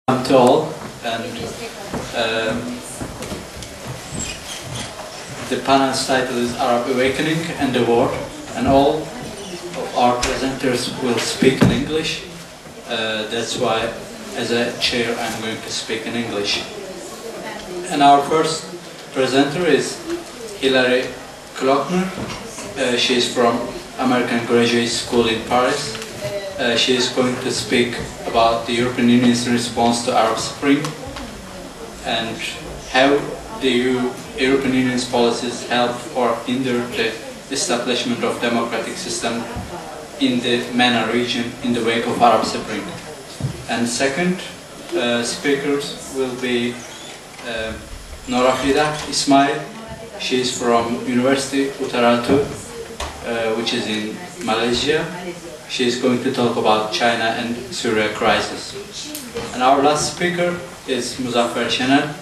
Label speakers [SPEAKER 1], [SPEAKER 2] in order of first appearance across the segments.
[SPEAKER 1] To all, and the panel's title is Arab Awakening and the War, and all of our presenters will speak in English. That's why, as a chair, I'm going to speak in English. And our first presenter is Hilary Kloeckner. She is from American Graduate School in Paris. She is going to speak about the European Union's response to Arab Spring and how the European Union's policies helped or hindered the establishment of democratic system in the MENA region in the wake of Arab Spring. And second speakers will be Norafidah Ismail. She is from University Utaratu, which is in Malaysia. She is going to talk about China and Syria crisis. And our last speaker is Muzaffer Senel.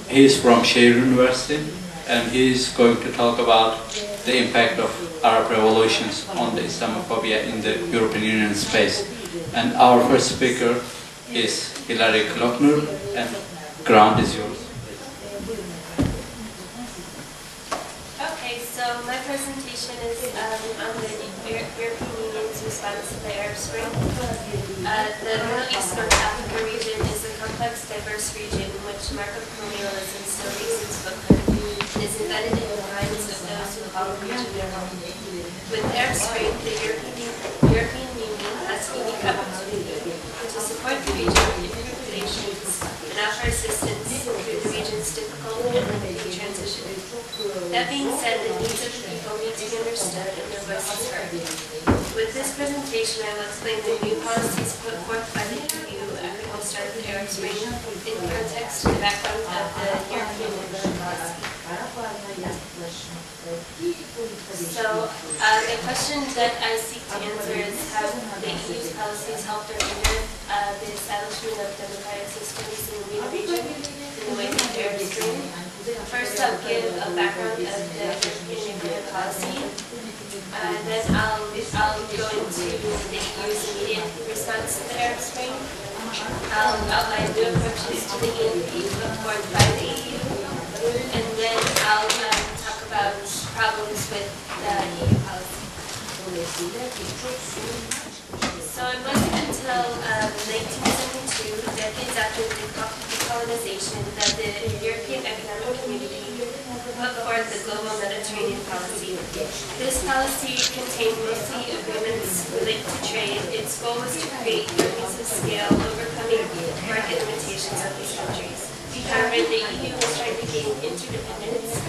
[SPEAKER 1] He is from Shire University, and he is going to talk about the impact of Arab revolutions on the Islamophobia in the European Union space. And our first speaker is Hilary Kloeckner, and ground is yours.
[SPEAKER 2] Okay, so my presentation is on the European Union's response to the Arab Spring. The Middle East North Africa region is a complex, diverse region in which market colonialism still leaves its footprint and is embedded in the minds of those who call the region their home. With the Arab Spring, the European Union has a unique opportunity to support the region with improve relations and offer assistance through the region's difficult and limited transition. That being said, the needs of the people need to be understood and their voices heard. With this presentation, I will explain the new policies put forth by the EU after the start of the Arab Spring in context to the background of the European Union policy. So, the question that I seek to answer is how the EU's policies helped or hindered the establishment of democratic systems in the MENA region in the wake of the Arab Spring. First, I'll give a background of the European Union policy. Then I'll go into the EU's immediate response to the Arab Spring. I'll outline new approaches to the ENP put forth by the EU. And then I'll talk about problems with the EU policy. So it wasn't until 1972, decades after decolonization, that the European Economic Community put forth the Global Mediterranean Policy. This policy contained mostly agreements related to trade. Its goal was to create economies of scale, overcoming market limitations of these countries. However, the EU was trying to gain interdependence,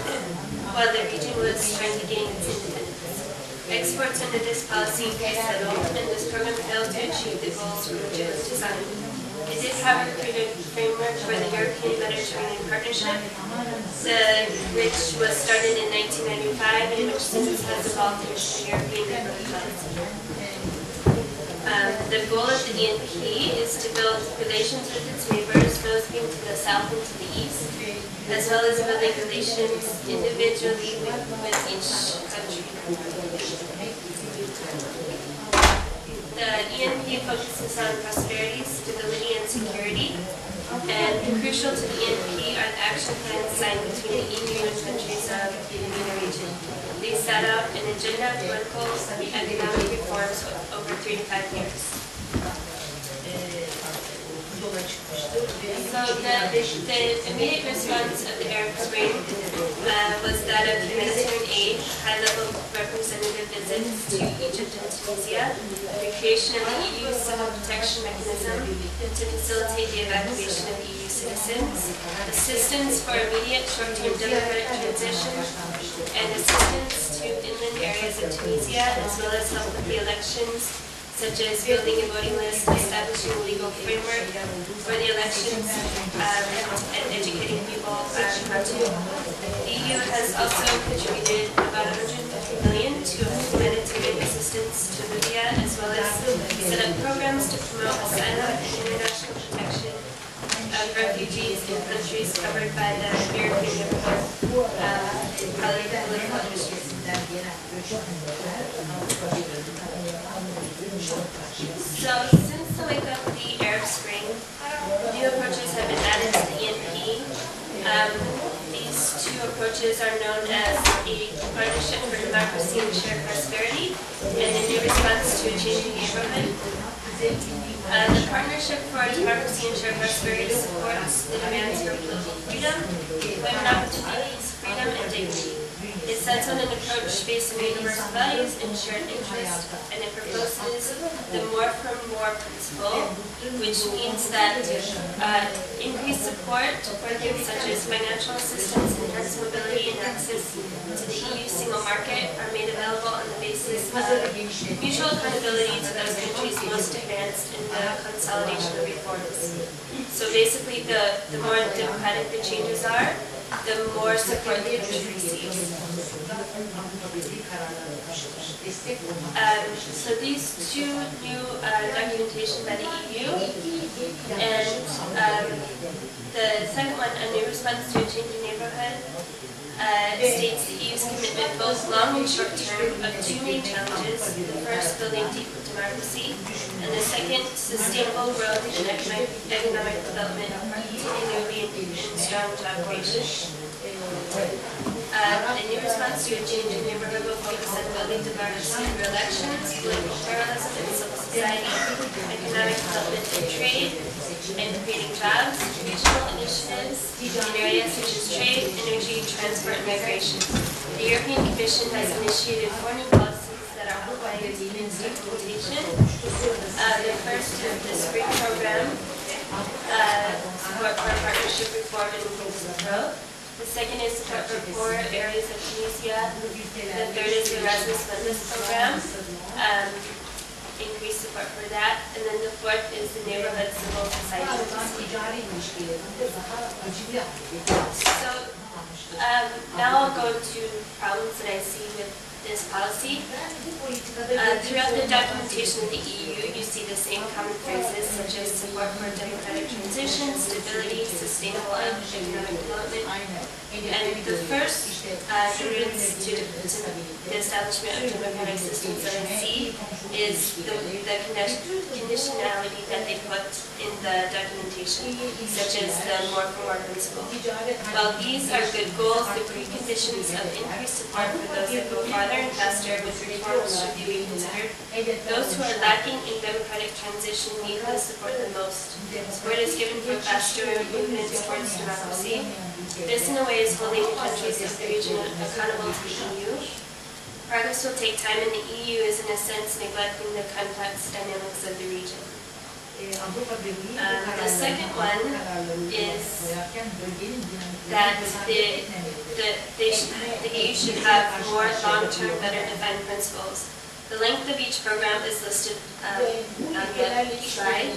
[SPEAKER 2] while the region was trying to gain its independence. Exports under this policy increased little, and this program failed to achieve the goals for which it was designed. It did, however, create a framework for the European Mediterranean Partnership, which was started in 1995 and which since has evolved into the European Neighbourhood Policy. The goal of the ENP is to build relations with its neighbours, those being to the south and to the east, as well as building relations individually with each country. The ENP focuses on prosperity, stability, and security, and crucial to the ENP are the action plans signed between the EU and countries of the MENA region. They set out an agenda of political and economic reforms over 3 to 5 years. So the immediate response of the Arab Spring was that of humanitarian aid, high-level representative visits to Egypt and Tunisia, the creation of the EU Civil Protection Mechanism to facilitate the evacuation of EU citizens, assistance for immediate short-term democratic transition, and assistance to inland areas of Tunisia, as well as help with the elections, such as building a voting list, establishing a legal framework for the elections, and educating people how to. The EU has also contributed about 150 million to humanitarian assistance to Libya, as well as set up programs to promote asylum and international protection of refugees in countries covered by the European Neighbourhood political initiative. So, since the wake of the Arab Spring, new approaches are known as a partnership for democracy and shared prosperity, and a new response to a changing neighborhood. The Partnership for Democracy and Shared Prosperity supports the demands for political freedom, employment opportunities, freedom, and dignity. It sets on an approach based on universal values and shared interest, and it proposes the more for more principle, which means that increased support for things such as financial assistance, enhanced mobility, and access to the EU single market are made available on the basis of mutual accountability to those countries most advanced in the consolidation of reforms. So basically, the more democratic the changes are, the more support the country receives. So these two new documentation by the EU, and the second one, A New Response to a Changing Neighborhood, states the EU's commitment both long and short term of two main challenges: the first, building deep democracy, and the second, sustainable growth and economic development, particularly in strong job creation. A new response to a changing neighborhood will focus on building democracy through elections, political pluralism and civil society, economic development and trade, and creating jobs, regional initiatives in areas such as trade, energy, transport, and migration. The European Commission has initiated 4 new policies that are outlined in its documentation. The first is the Spring Program, support for partnership reform and inclusive growth. The second is support for poor areas of Tunisia. The third is the Erasmus Mundus program, increased support for that. And then the fourth is the neighborhood civil society. So now I'll go to problems that I see with this policy. Throughout the documentation of the EU, you see the same common phrases such as support for democratic transition, stability, sustainable economic development. And the first hindrance to the establishment of democratic systems that I see is the conditionality that they put in the documentation, such as the more for more principle. While these are good goals, the preconditions of increased support for those that go farther and faster with reforms should be reconsidered. Those who are lacking in democratic transition need the support the most. Support is given for faster movements towards democracy. This, in a way, is holding the countries of the region accountable to the EU. Progress will take time, and the EU is, in a sense, neglecting the complex dynamics of the region. The second one is that the EU should have more long-term, better defined principles. The length of each program is listed on the slide,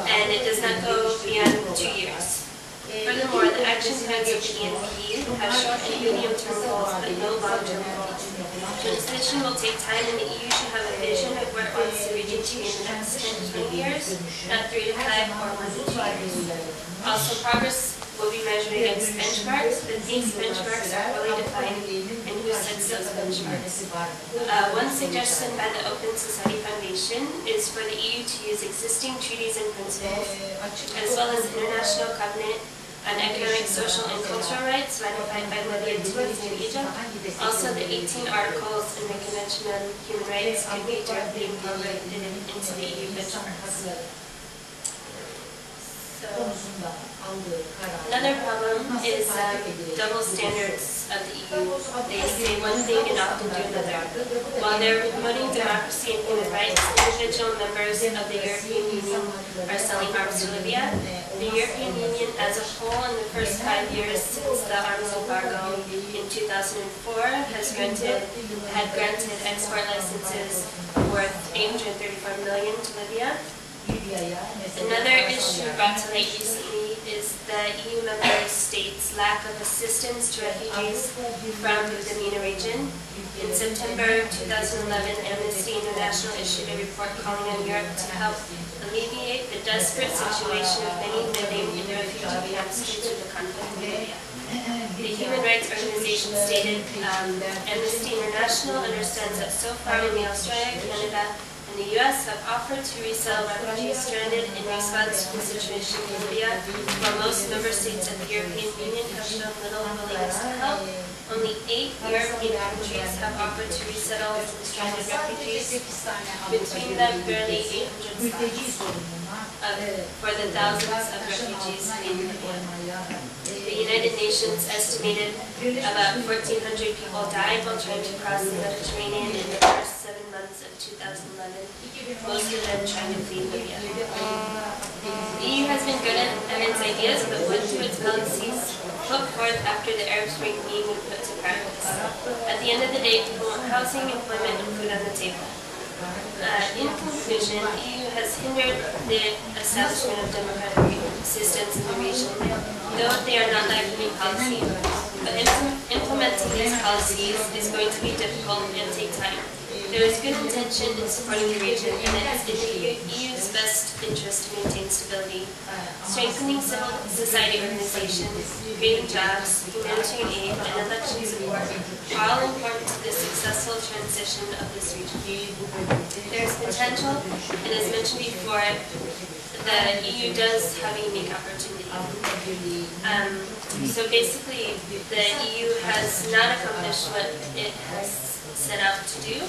[SPEAKER 2] and it does not go beyond 2 years. Furthermore, the action plans of the ENP have short and medium-term goals, but no long-term goals. Transition will take time, and the EU should have a vision of where it wants the region to be in the next 10 to 20 years, not 3 to 5 or 1 to 2 years. Also, progress will be measured against benchmarks, but these benchmarks are fully defined, and who sets those benchmarks. One suggestion by the Open Society Foundation is for the EU to use existing treaties and principles, as well as International Covenant on Economic, Social, and Cultural Rights ratified by Libya, Tunisia, and Egypt. Also, the 18 articles in the Convention on Human Rights can be directly incorporated into the EU benchmarks. So, another problem is double standards of the EU. They say one thing and often do another. While they're promoting democracy and human rights, individual members of the European Union are selling arms to Libya. The European Union as a whole in the first 5 years since the arms embargo in 2004 had granted export licenses worth $834 million to Libya. Another issue brought to light recently is the EU member states' lack of assistance to refugees from the MENA region. In September 2011, Amnesty International issued a report calling on Europe to help alleviate the desperate situation of many living in refugee camps due to the conflict in Libya. The human rights organization stated, Amnesty International understands that so far only Australia, Canada, and the the US have offered to resettle refugees stranded in response to the situation in Libya. While most member states of the European Union have shown little willingness to help, only 8 European countries have offered to resettle some stranded refugees, between them barely 800 for the thousands of refugees in Libya. The United Nations estimated about 1,400 people died while trying to cross the Mediterranean in the first 7 months of 2011, most of them trying to flee Libya. The EU has been good at its ideas, but what do its policies put forth after the Arab Spring being put to practice? At the end of the day, people want housing, employment, and food on the table. In conclusion, the EU has hindered the establishment of democratic systems in the region, though they are not lacking in policy. But implementing these policies is going to be difficult and take time. There is good intention in supporting the region, and it is in the EU's best interest to maintain stability. Strengthening civil society organizations, creating jobs, humanitarian aid, and election support are all important to the successful transition of this region. There is potential, and as mentioned before, the EU does have a unique opportunity. So basically, the EU has not accomplished what it has set out to do,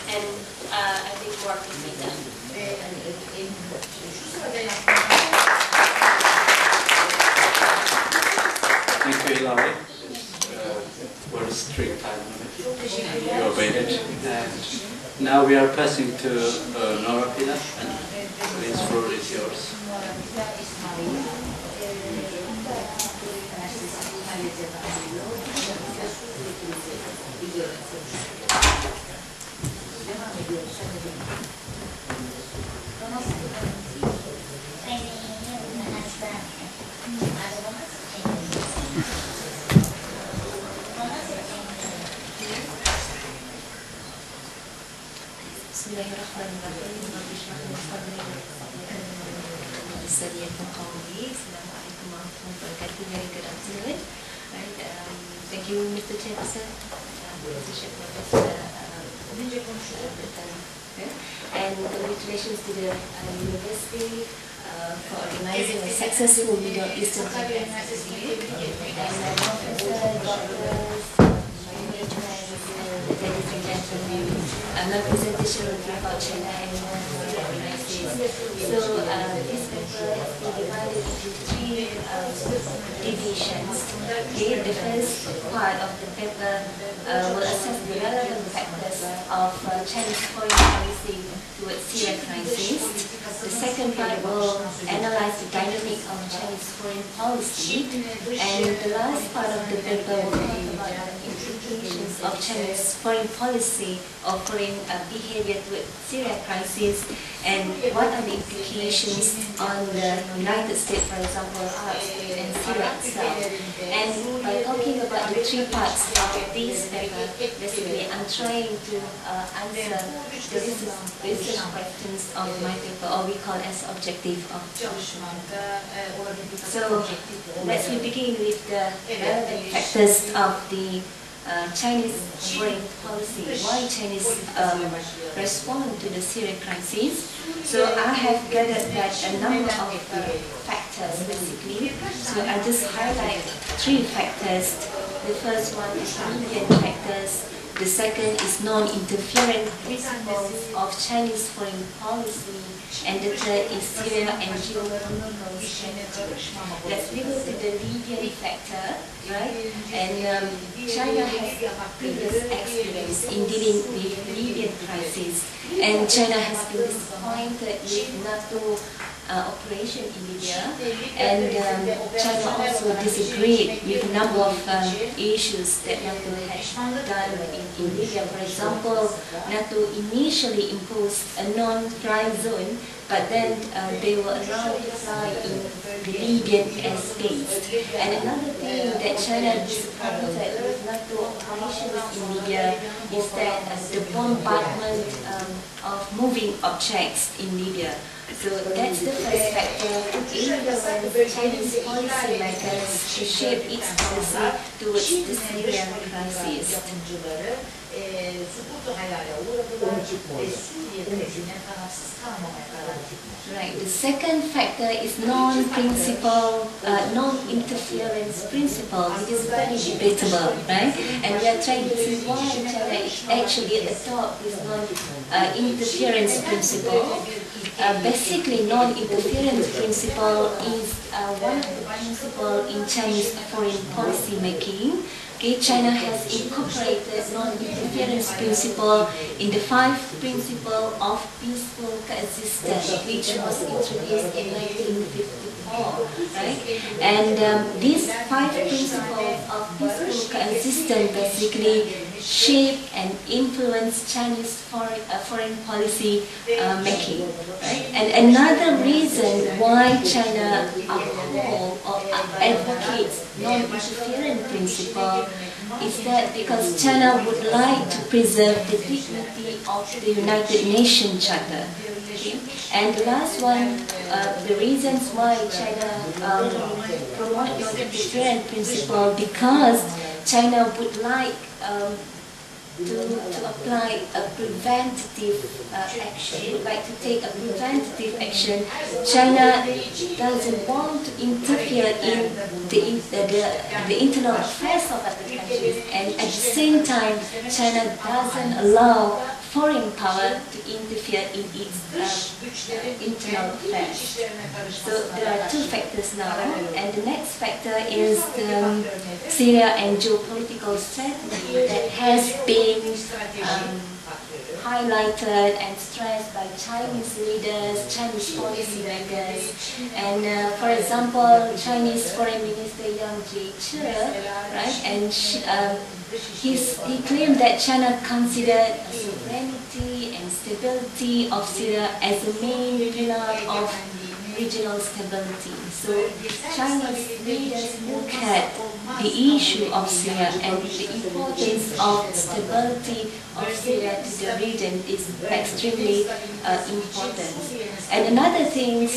[SPEAKER 2] and I think more can be done.
[SPEAKER 1] Thank you, Hilary. Very strict time limit. You obeyed it. And now we are passing to Norafidah, and this floor is yours.
[SPEAKER 3] Very good afternoon. Right, thank you, Mr. Chairperson, and congratulations to the university for organizing a successful Middle Eastern conference. And professors, doctors, ladies and gentlemen, my presentation will be about China and so this paper has been divided into 3 divisions. Okay, the first part of the paper will assess the relevant factors of Chinese foreign policy towards Syria crisis. The second part will analyze the dynamic of Chinese foreign policy, and the last part of the paper will talk about the implications of Chinese foreign policy offering behavior towards Syria crisis, and what are the implications on the United States, for example, Arab States and Syria itself. And by talking about the 3 parts of this paper, basically I'm trying to answer the research questions of my paper, or we call as objective of So let's begin with the relevant factors of the Chinese foreign policy. Why Chinese respond to the Syria crisis? So I have gathered that a number of factors basically. So I just highlight 3 factors. The first one is Indian factors. The second is non-interference principles of Chinese foreign policy, and the third is Syria and geopolitical strategy. Let's go to the Libyan factor, right? And China has previous experience in dealing with Libyan crisis, and China has been disappointed with NATO operation in Libya, and China also disagreed with a number of issues that NATO had done in Libya. For example, NATO initially imposed a non-fly zone, but then they were allowed to fly in the Libyan airspace. And another thing that China disappointed with NATO operations in Libya is that the bombardment of moving objects in Libya. So that's the first factor influence Chinese policymakers to shape its policy towards the Syrian crisis. Right. The second factor is non-interference principle, which is very debatable, right? And we are trying to see why China actually adopt this non-interference principle. Basically, non-interference principle is one of the principles in Chinese foreign policy making. Okay, China has incorporated non-interference principle in the 5 principles of peaceful coexistence, which was introduced in 1954, right? And these 5 principles of peaceful coexistence basically shape and influence Chinese foreign policy making, right? And another reason why China upholds or advocates non-interference principle is that because China would like to preserve the dignity of the United Nations Charter. Okay? And the last one, the reasons why China promote non-interference principle, because China would like to apply a preventative action, would like to take a preventative action. China doesn't want to interfere in the internal affairs of other countries, and at the same time, China doesn't allow foreign power to interfere in its internal affairs. So there are 2 factors now, and the next factor is the Syria and geopolitical strategy that has been highlighted and stressed by Chinese leaders, Chinese policymakers, and for example, Chinese Foreign Minister Yang Jiechi, right? And he claimed that China considered sovereignty and stability of Syria as the main pillar of regional stability. So Chinese leaders look at the issue of Syria and the importance of stability of Syria to the region is extremely important. And another thing,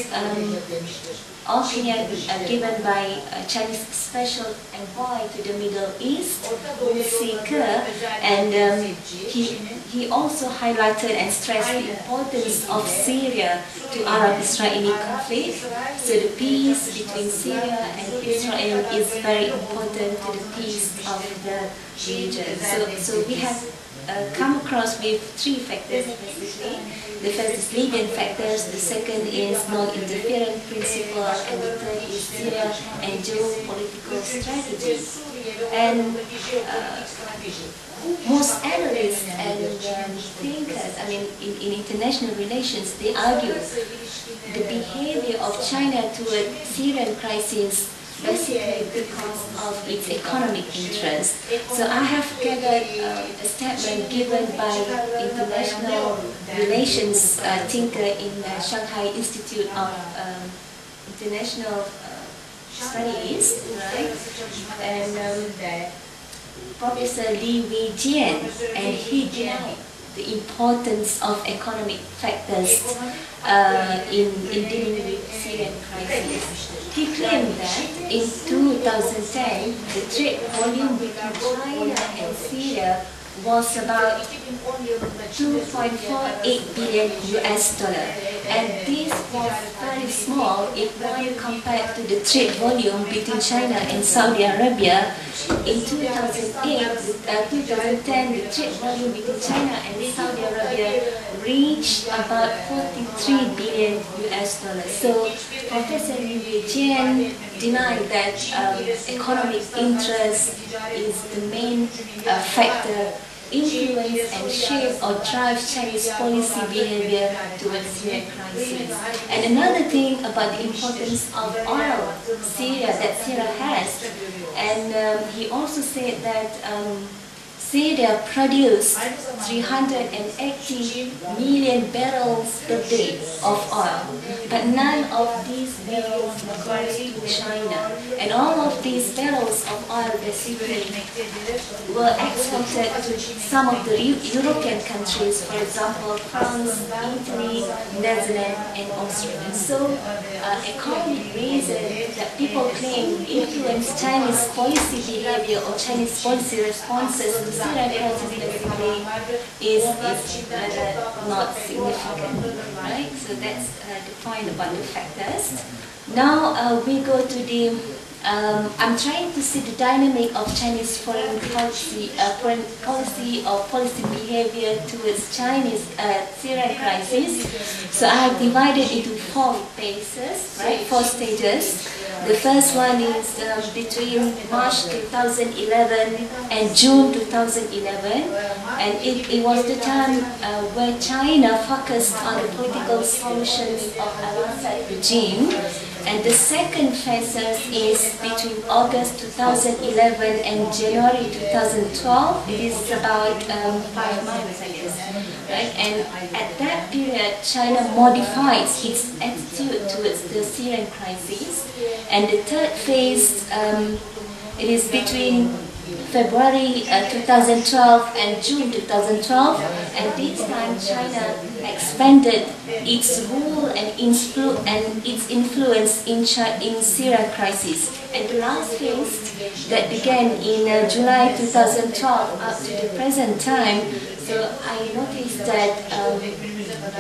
[SPEAKER 3] opinion given by Chinese Special Envoy to the Middle East, Muzaffer, and he also highlighted and stressed the importance of Syria to Arab-Israeli conflict. So the peace between Syria and Israel is very important to the peace of the region. So we have come across with 3 factors basically. The first is legal factors, the second is non-interference principle, and the third is Syria and geopolitical strategy. And most analysts and thinkers, I mean, in international relations, they argue the behavior of China toward Syrian crisis basically because of its economic interest. So I have gathered a statement given by international relations thinker in Shanghai Institute of International Studies, right? And Professor Li Weijian, and he denied the importance of economic factors in dealing with Syrian crisis. He claimed that in 2010, the trade volume between China and Syria was about 2.48 billion US dollar, and this was very small if one compared to the trade volume between China and Saudi Arabia. In 2010, the trade volume between China and Saudi Arabia reached about 43 billion US dollars. So Professor Li Weijian denied that economic interest is the main factor influence and shape or drive Chinese policy behavior towards Syrian crisis. And another thing about the importance of oil that Syria has, and he also said that Syria produced 380 million barrels per day of oil, but none of these barrels goes to China. And all of these barrels of oil basically were exported to some of the European countries, for example, France, Italy, Netherlands, and Austria. So, economic reason that people claim influenced Chinese policy behavior or Chinese policy responses to Syrian crisis basically is rather not significant, right? So that's the point about the factors. Now we go to the, I'm trying to see the dynamic of Chinese foreign policy or policy behavior towards Chinese Syrian crisis. So I have divided into 4 phases, right? 4 stages. The first one is between March 2011 and June 2011, and it was the time where China focused on the political solutions of Al-Assad regime. And the second phase is between August 2011 and January 2012. It is about 5 months, I guess. Right? And at that period, China modifies its attitude towards the Syrian crisis. And the third phase, it is between February 2012 and June 2012, and this time China expanded its rule and its influence in Syrian crisis. And the last phase that began in July 2012 up to the present time, so I noticed that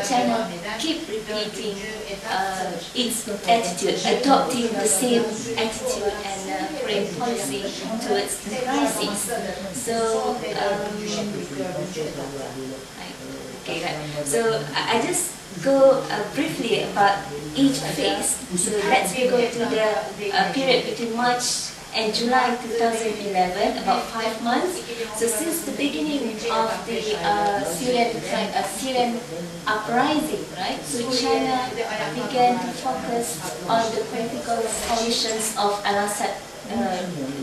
[SPEAKER 3] China keep repeating its attitude, adopting the same attitude and foreign policy towards the crisis. So, so I just go briefly about each phase. So let's go to the period between March and July 2011, about 5 months. So since the beginning of the Syrian uprising, right? So China began to focus on the political solutions of Al-Assad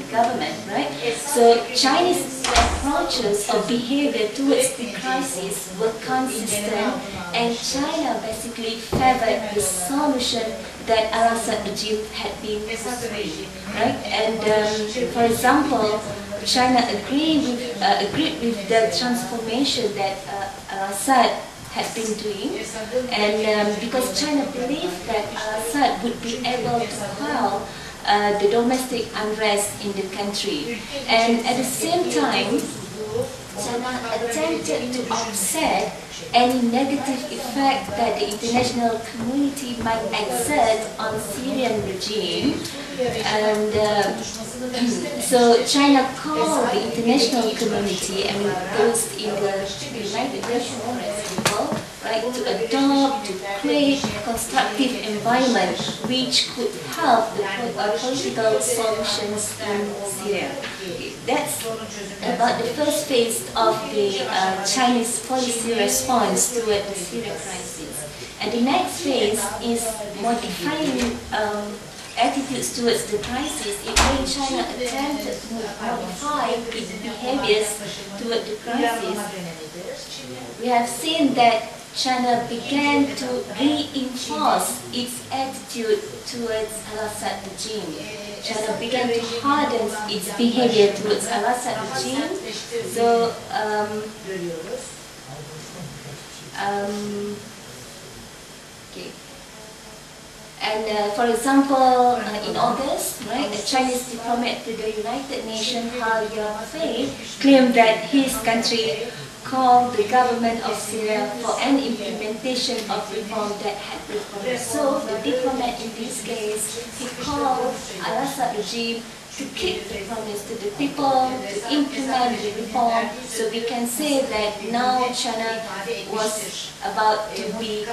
[SPEAKER 3] government, right? So Chinese approaches or behavior towards the crisis were consistent, and China basically favored the solution that Al-Assad regime had been pursuing, right? And for example, China agreed with the transformation that Al-Assad had been doing, and because China believed that Al-Assad would be able to quell the domestic unrest in the country. And at the same time, China attempted to offset any negative effect that the international community might exert on Syrian regime. And so China called the international community, I mean those in the United Nations, for example, right, to adopt, to create a constructive environment which could help the political solutions in Syria. That's about the first phase of the Chinese policy response toward the Syrian crisis. And the next phase is modifying attitudes towards the crisis, in which China attempted to modify its behaviors toward the crisis. We have seen that China began to reinforce its attitude towards Al-Assad regime. China began to harden its behavior towards Al-Assad regime. So, okay. And for example, in August, right, a Chinese diplomat to the United Nations, Ali Balcı, claimed that his country called the government of Syria for an implementation of reform that had been promised. So the diplomat in this case, he called Al-Assad regime to keep the promise to the people, to implement the reform. So we can say that now China was about to be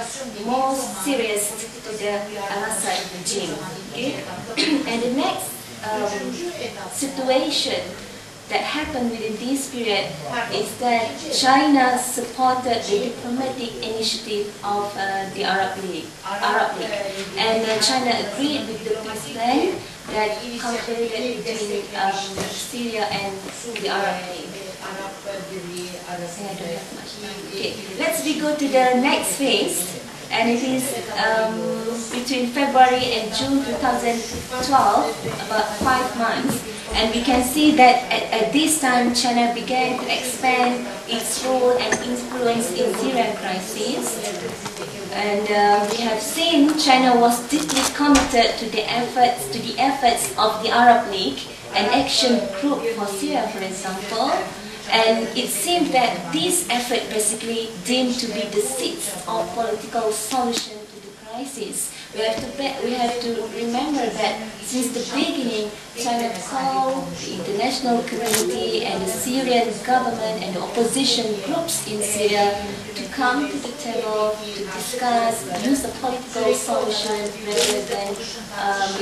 [SPEAKER 3] more serious to the Al-Assad regime. Okay? And the next situation that happened within this period is that China supported the diplomatic initiative of the Arab League. And China agreed with the peace plan that concluded between Syria and the Arab League. I don't have much time. Okay, let's go to the next phase. and it is between February and June 2012, about 5 months. And we can see that at this time China began to expand its role and influence in Syrian crisis. And we have seen China was deeply committed to the efforts of the Arab League, an action group for Syria, for example. And it seems that this effort basically deemed to be the sixth of political solution to the crisis. We have to remember that since the beginning, China called the international community and the Syrian government and the opposition groups in Syria to come to the table to discuss, use a political solution rather than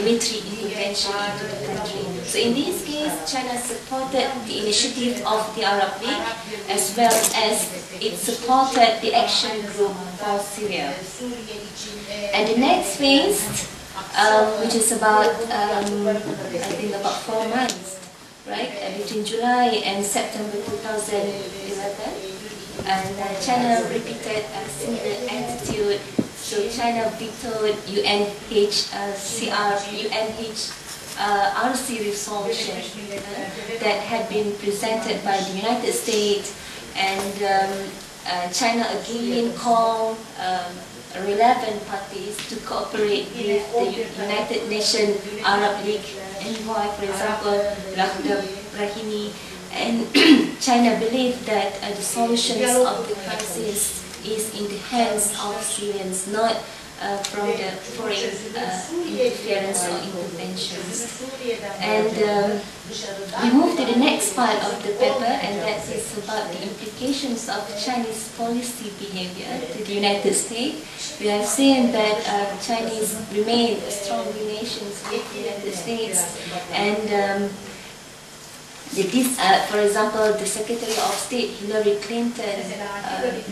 [SPEAKER 3] military intervention into the country. So in this case, China supported the initiative of the Arab League as well as it supported the action group for Syria. And the next phase, which is about, I think about 4 months, right, between July and September 2011, and China repeated a similar attitude. So China vetoed UNHRC resolution that had been presented by the United States, and China again called relevant parties to cooperate with the United Nations Arab League envoy, for example, Brahimi, and China believed that the solutions of the crisis is in the hands of Syrians, not from the foreign interference or interventions. And we move to the next part of the paper, and that is about the implications of Chinese policy behavior to the United States. We have seen that Chinese remain strong relations with the United States, and for example, the Secretary of State Hillary Clinton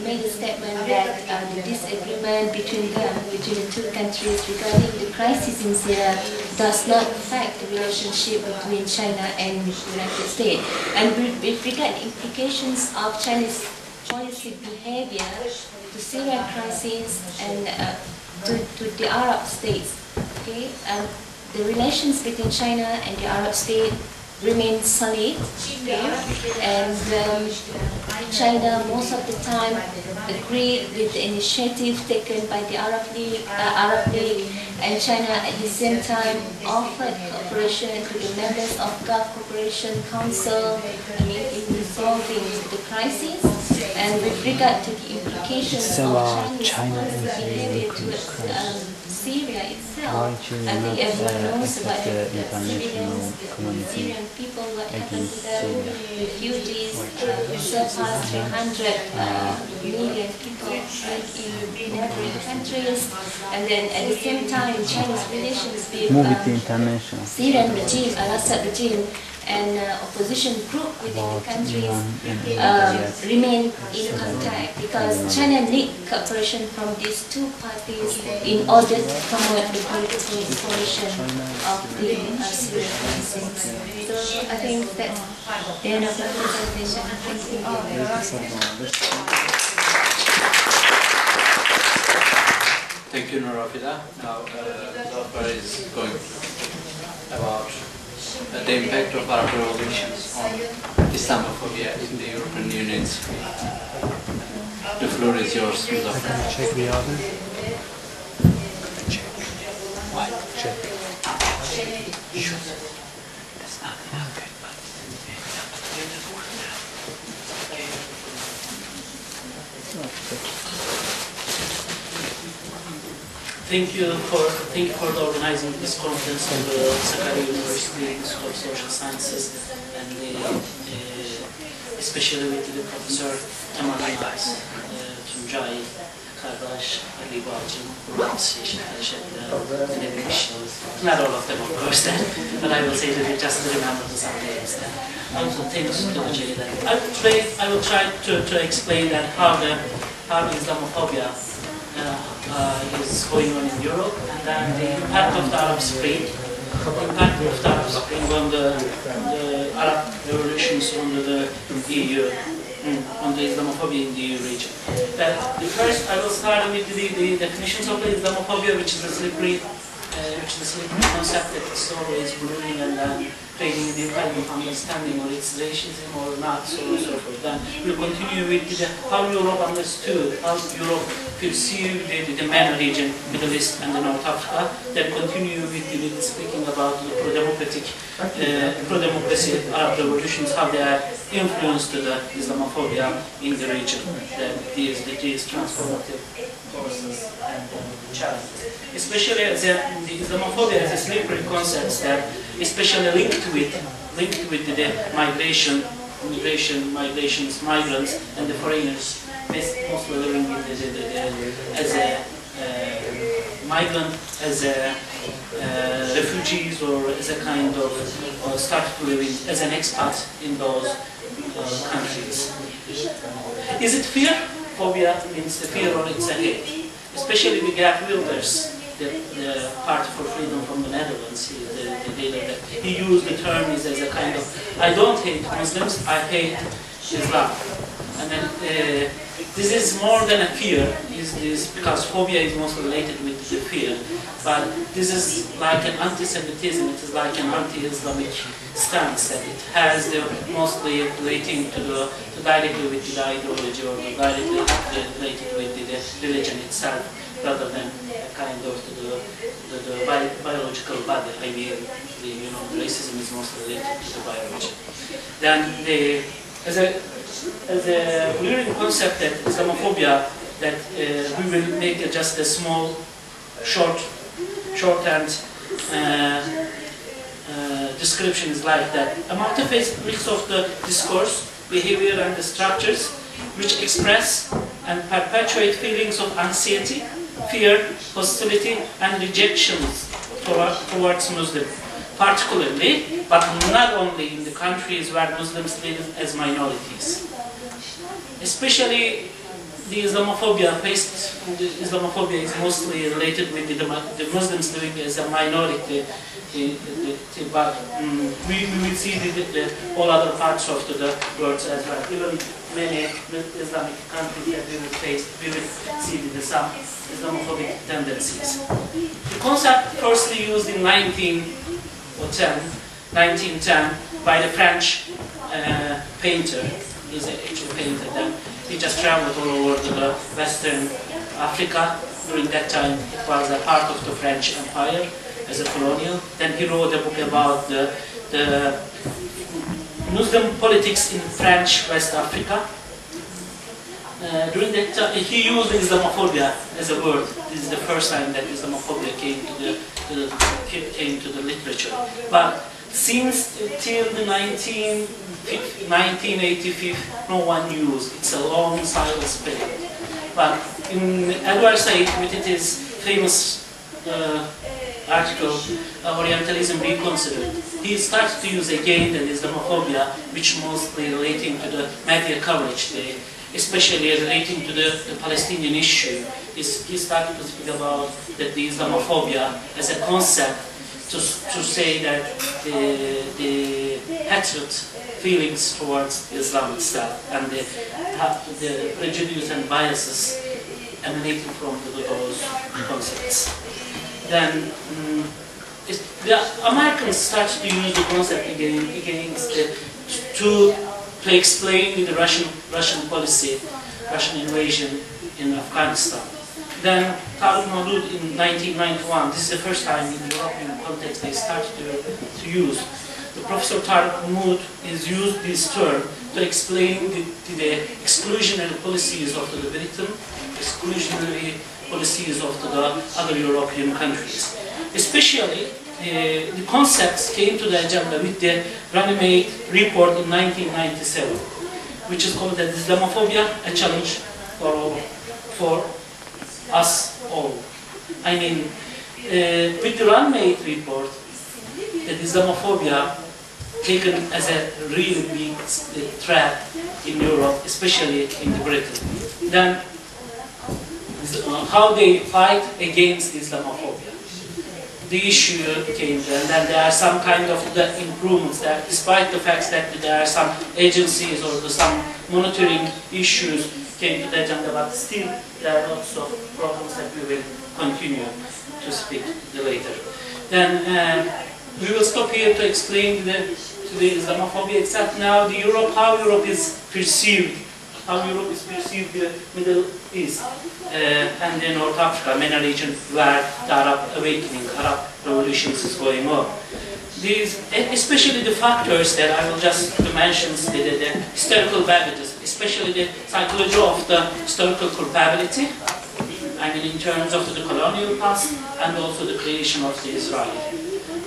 [SPEAKER 3] made a statement that the disagreement between the two countries regarding the crisis in Syria does not affect the relationship between China and the United States. And with regard to implications of Chinese policy behavior to Syria crisis and to the Arab states, okay, the relations between China and the Arab states remain solid, okay? And China most of the time agreed with the initiative taken by the Arab League, and China at the same time offered cooperation to the members of Gulf Cooperation Council in resolving the crisis. And with regard to the implications of Chinese policy behavior towards Syria itself, I think everyone knows about the Syrian people, what happened to them, refugees, surpassed 300 million people in neighboring countries, and then at the same time Chinese relations with Syrian regime, Al-Assad regime, and opposition group within the countries remain in contact, because China needs cooperation from these two parties in order to promote the political solution of the Syrian crisis. So I think that's the end of the presentation.
[SPEAKER 1] Thank you, Norafidah. Now, Muzaffer is going to about the impact of Arab revolutions on Islamophobia in the European Union. The floor is yours, Muzaffer.
[SPEAKER 4] Check the other. Check. That's not good, but
[SPEAKER 5] Thank you for organizing this conference of the Sakarya University School of Social Sciences, and especially with the Professor Tamarayas, Tuncay, Kardeş, Ali Balcı, not all of them, of course, but I will say that just remember some names. Also, thanks to Today I will try to explain that how Islamophobia is going on in Europe, and then the impact of the Arab Spring, on the Arab revolutions under the EU on the Islamophobia in the EU region. The first, I will start with the definitions of the Islamophobia, which is a slippery concept that is always brewing and creating a new kind of understanding, or it's racism or not, so on and so forth. Then we'll continue with how Europe understood, how Europe perceived the MENA region, Middle East and the North Africa. Then continue with speaking about the pro-democracy Arab revolutions, how they are influenced to the Islamophobia in the region. Then these transformative forces and challenges. Especially as the Islamophobia as a slippery concept that especially linked with the migrations, migrants and the foreigners, mostly living as a migrant, as a refugees, or as a kind of started living as an expat in those countries. Is it fear? Phobia means the fear, or it's a hate. Especially the Geert Wilders, the Party for Freedom from the Netherlands, he used the term as a kind of, I don't hate Muslims, I hate Islam. And then this is more than a fear, because phobia is mostly related with the fear. But this is like an anti-Semitism, it is like an anti-Islamic stance that it has mostly relating to directly with the ideology, or directly related with the religion itself, rather than kind of the biological body. I mean, racism is mostly related to the biology. Then as a learning concept that Islamophobia, that we will make just a small, short-term description is like that. A multi-phase mix of the discourse, behavior and the structures which express and perpetuate feelings of anxiety, fear, hostility and rejections towards Muslims, particularly, but not only in the countries where Muslims live as minorities. Especially the Islamophobia is mostly related with the Muslims living as a minority, but we will see all other parts of the world as well. Even many Islamic countries that we will face, we will see some Islamophobic tendencies. The concept firstly used in 1910 by the French painter. He's an actual painter. Then he just traveled all over the Western Africa. During that time, it was a part of the French Empire as a colonial. Then he wrote a book about the Muslim politics in French West Africa. During that time, he used Islamophobia as a word. This is the first time that Islamophobia came to the literature. But since till the 1985, no one used. It's a long silence period. But in Edward Said, with his famous article, Orientalism Reconsidered, he started to use again the Islamophobia, which mostly relating to the media coverage, especially relating to the Palestinian issue. He started to speak about the Islamophobia as a concept to say that the hatred feelings towards Islam itself and the prejudice and biases emanating from those concepts. Then the Americans started to use the concept against to explain the Russian policy, Russian invasion in Afghanistan. Then Tariq Maudud in 1991, this is the first time in the European context they started to use. The Professor Tariq Maudud has used this term to explain the exclusionary policies of the Britain, exclusionary policies of the other European countries. Especially, the concepts came to the agenda with the Runnymede report in 1997, which is called the Islamophobia, a challenge for us all. I mean, with the Runnymede report, the Islamophobia taken as a really big threat in Europe, especially in Britain. Then, how they fight against Islamophobia. The issue came, and then there are some kind of the improvements that, despite the fact that there are some agencies or some monitoring issues came to the agenda, but still there are lots of problems that we will continue to speak later. Then we will stop here to explain the Islamophobia, except now the how Europe is perceived, the Middle East and the North Africa, MENA region, where the Arab awakening, Arab revolutions is going on. These, especially the factors that I will just mention, the historical baggages, especially the psychology of the historical culpability, I mean in terms of the colonial past and also the creation of the Israel.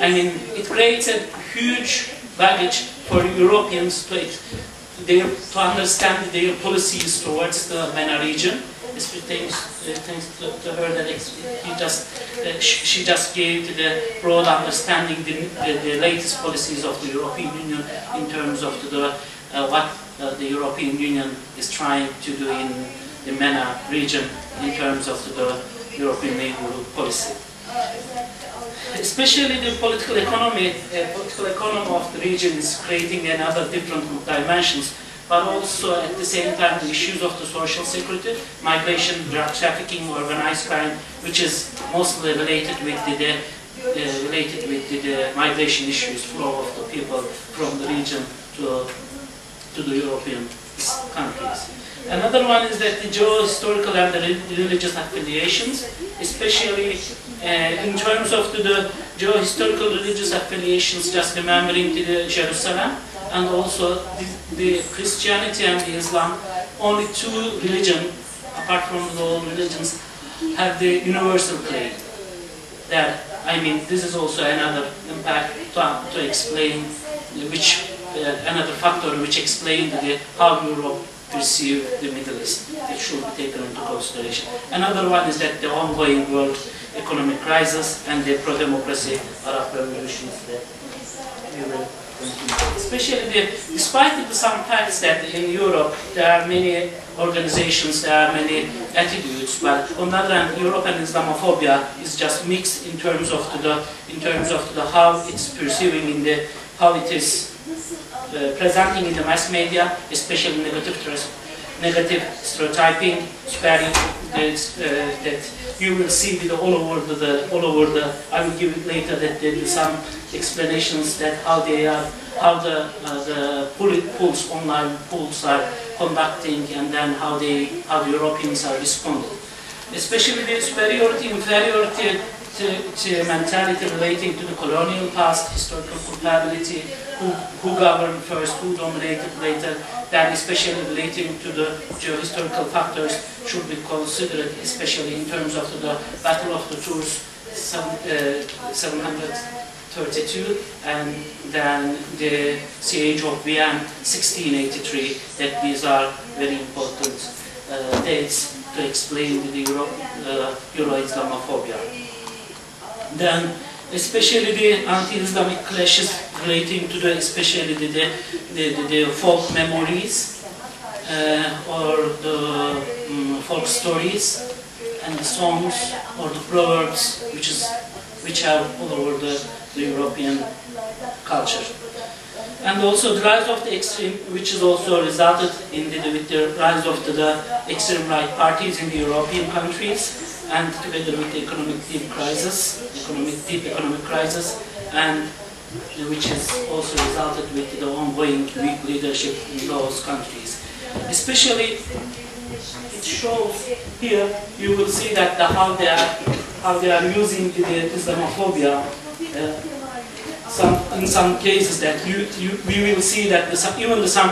[SPEAKER 5] I mean, it creates a huge baggage for Europeans to understand their policies towards the MENA region. Thanks to her that she just gave the broad understanding the latest policies of the European Union in terms of what the European Union is trying to do in the MENA region in terms of the European neighborhood policy. Especially the political economy of the region is creating another different dimensions, but also at the same time the issues of the social security, migration, drug trafficking, organized crime, which is mostly related with the migration issues, flow of the people from the region to the European countries. Another one is that the geo-historical and the religious affiliations, especially in terms of the geo-historical religious affiliations, just remembering the Jerusalem, and also the Christianity and the Islam, only two religions, apart from all religions, have the universal claim. That, I mean, this is also another impact to explain, another factor which explains how Europe perceive the Middle East. It should be taken into consideration. Another one is that the ongoing world economic crisis and the pro-democracy Arab revolutions that we will continue. Especially despite some facts that in Europe there are many organizations, there are many attitudes, but on the other hand, European Islamophobia is just mixed in terms of how it's perceiving how it is presenting in the mass media, especially negative stereotyping, that you will see all over the. I will give it later that there is some explanations that how the polls, online polls are conducting, and then how the Europeans are responding, especially the superiority, inferiority mentality relating to the colonial past, historical culpability, who governed first, who dominated later, that especially relating to the geohistorical factors should be considered, especially in terms of the Battle of the Tours 732, and then the Siege of Vienna 1683, that these are very important dates to explain the Euro-Islamophobia. Then, especially the anti-Islamic clashes relating to especially the folk memories or the folk stories and the songs or the proverbs which are all over the European culture. And also the rise of the extreme, which has also resulted in with the rise of the extreme right parties in the European countries, and together with the deep economic crisis, and which has also resulted with the ongoing weak leadership in those countries. Especially, it shows here, you will see that how they are using the Islamophobia. In some cases, that we will see that even some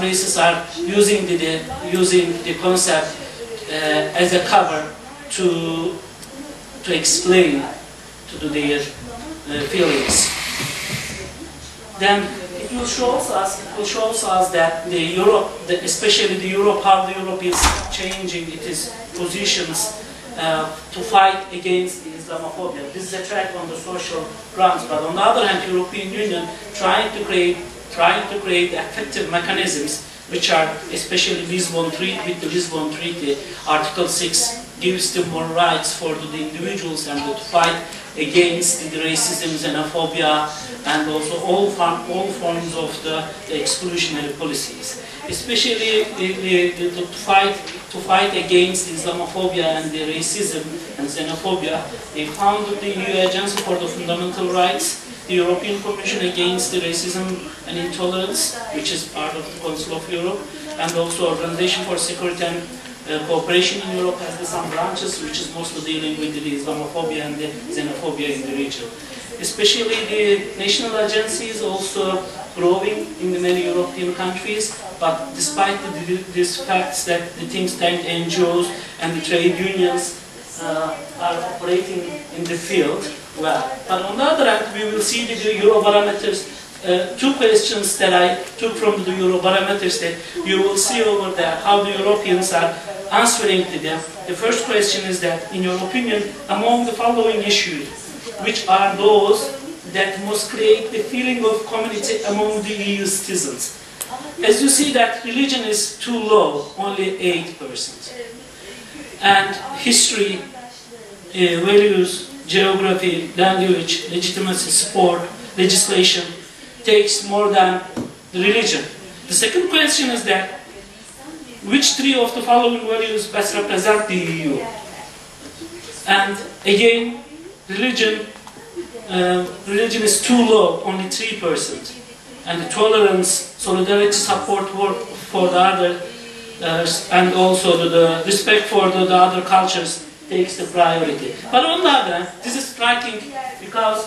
[SPEAKER 5] races are using the concept as a cover to explain to their feelings. Then it will show us that especially how Europe is changing its positions to fight against the Islamophobia. This is a track on the social grounds, but on the other hand, European Union trying to create effective mechanisms, which are especially with the Lisbon Treaty, Article 6 gives them more rights for the individuals and to fight against the racism, xenophobia, and also all forms of the exclusionary policies. Especially to fight against Islamophobia and the racism and xenophobia, they founded the EU Agency for the Fundamental Rights, the European Commission Against the Racism and Intolerance, which is part of the Council of Europe, and also Organization for Security and Cooperation in Europe has some branches which is mostly dealing with the Islamophobia and the xenophobia in the region. Especially the national agencies also growing in the many European countries, but despite these facts that the think tank NGOs and the trade unions are operating in the field well. But on the other hand, we will see the Eurobarometers, two questions that I took from the Eurobarometers that you will see over there, how the Europeans are answering to them. The first question is that, in your opinion, among the following issues, which are those that must create the feeling of community among the EU citizens? As you see that religion is too low, only 8%. And history, values, geography, language, legitimacy, sport, legislation takes more than the religion. The second question is that, which three of the following values best represent the EU? And again, religion is too low, only 3%. And the tolerance, solidarity, support for the others, and also the respect for the other cultures takes the priority. But on the other hand, this is striking because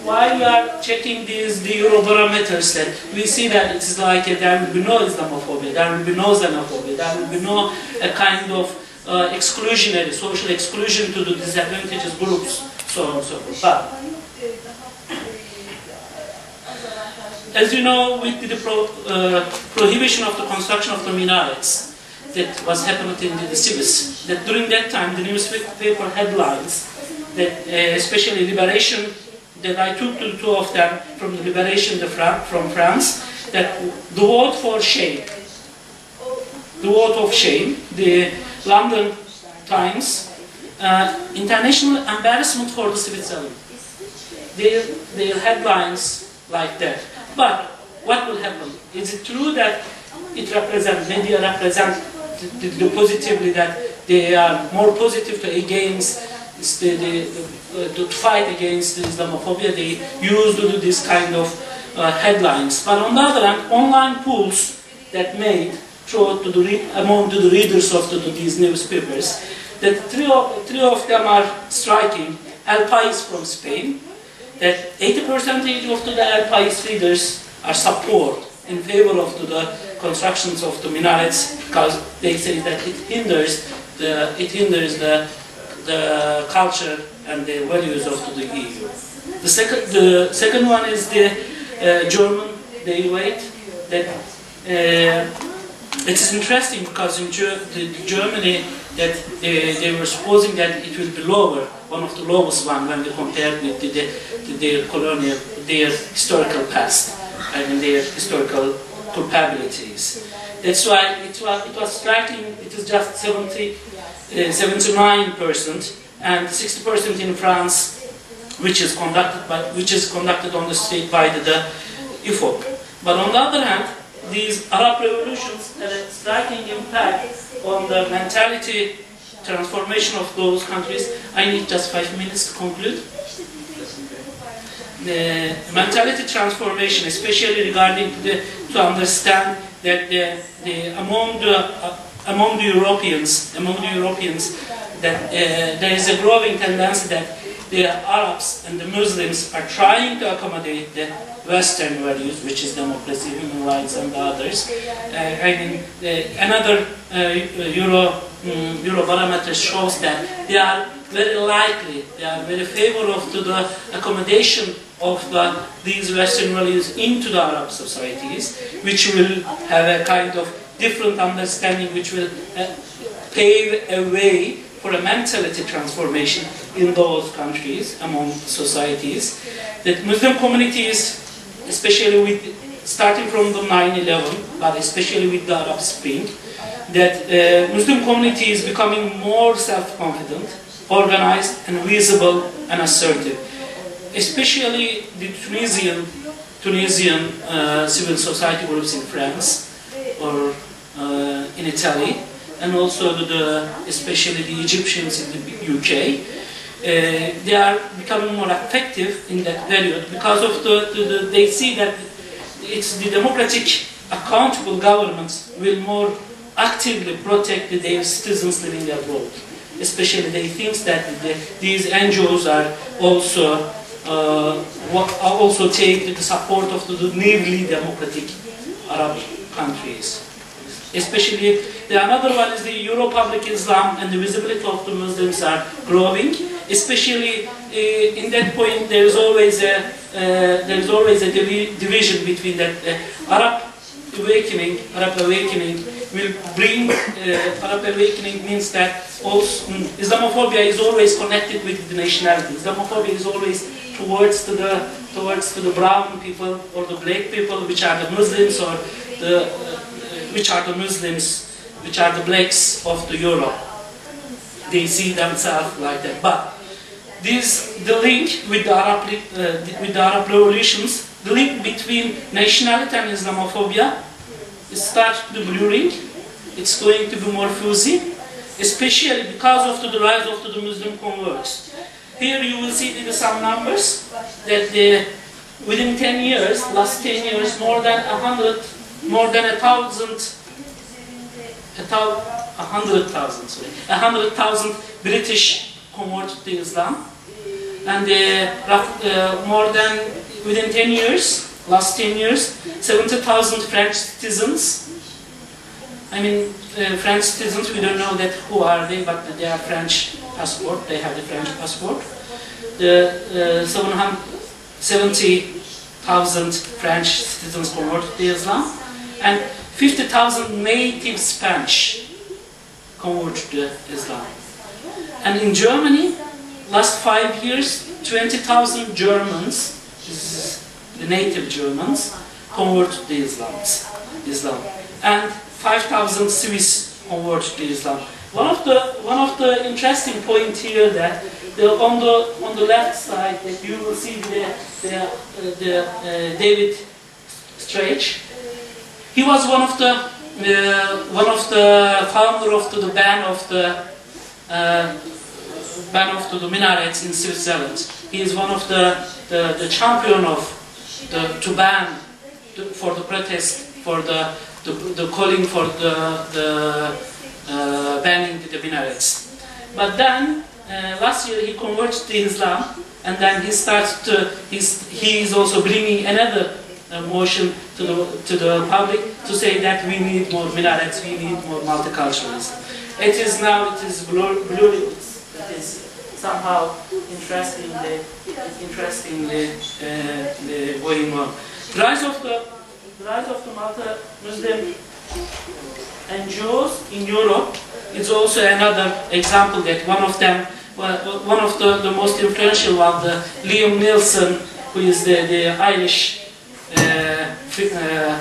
[SPEAKER 5] while we are checking the Eurobarometers, that we see that it is like there will be no Islamophobia, there will be no xenophobia, there will be no kind of exclusionary, social exclusion to the disadvantaged groups, so on and so forth. But as you know, with the prohibition of the construction of the minarets that was happening in the cities, that during that time the newspaper headlines, that especially Liberation, that I took the two of them from the Liberation from France, that the vote for shame, the vote of shame, the London Times, international embarrassment for the Switzerland. Their headlines like that. But what will happen? Is it true that it represents, media represent the positively, that they are more positive to against to fight against Islamophobia? They use to do this kind of headlines. But on the other hand, online polls that made among the readers of these newspapers, that three of them are striking. El País from Spain, that 80% of the El País readers are support in favor of the constructions of the minarets, because they say that it hinders the culture and the values of the EU. The second one is the German day rate. That it is interesting because in Germany that they were supposing that it will be lower, one of the lowest one when we compared with their colonial, their historical past and their historical culpabilities. That's why it was striking. It is just 79% and 60% in France, which is conducted on the state by the IFOP. But on the other hand, these Arab revolutions had a striking impact on the mentality transformation of those countries. I need just 5 minutes to conclude. The mentality transformation, especially regarding to understand that among the Europeans, that there is a growing tendency that the Arabs and the Muslims are trying to accommodate the Western values, which is democracy, human rights, and others. Another Eurobarometer shows that they are very likely, they are very favorable of the accommodation of these Western values into the Arab societies, which will have a kind of different understanding, which will pave a way for a mentality transformation in those countries, among societies. That Muslim communities, especially starting from the 9/11, but especially with the Arab Spring, that Muslim community is becoming more self-confident, organized and visible and assertive. Especially the Tunisian civil society groups in France or in Italy, and also especially the Egyptians in the UK. They are becoming more effective in that period because of they see that it's the democratic, accountable governments will more actively protect their citizens living abroad. Especially they think that these NGOs are also take the support of the newly democratic Arab countries. Especially, another one is the Euro-Public Islam, and the visibility of the Muslims are growing. Especially in that point, there is always a division between that Arab awakening will bring. Arab awakening means that also Islamophobia is always connected with the nationality. Islamophobia is always towards the brown people or the black people, which are the Muslims, or which are the blacks of the Europe. They see themselves like that. But the link with the Arab revolutions, the link between nationality and Islamophobia, starts to be blurring. It's going to be more fuzzy, especially because of the rise of the Muslim converts. Here you will see some numbers that within 10 years, last 10 years, more than 100,000 British converted to Islam, and more than within 10 years, last 10 years, 70,000 French citizens. I mean, French citizens, we don't know that who are they, but they are French passport. They have the French passport. 70,000 French citizens converted to Islam, and 50,000 native Spanish converted to Islam. And in Germany, last 5 years, 20,000 Germans, the native Germans, converted to Islam, and 5,000 Swiss converted to Islam. One of the interesting points here that on the left side that you will see the David Strach. He was one of the founder of the ban of the minarets in Switzerland. He is one of the champion of to ban for the protest for the calling for the banning the minarets. But then last year he converted to Islam, and then he is also bringing another motion to the public to say that we need more minarets, we need more multiculturalism. It is blurry. It is somehow interestingly going on. The rise of the multi-Muslim NGOs in Europe is also another example that one of the most influential one, Liam Neeson, who is the Irish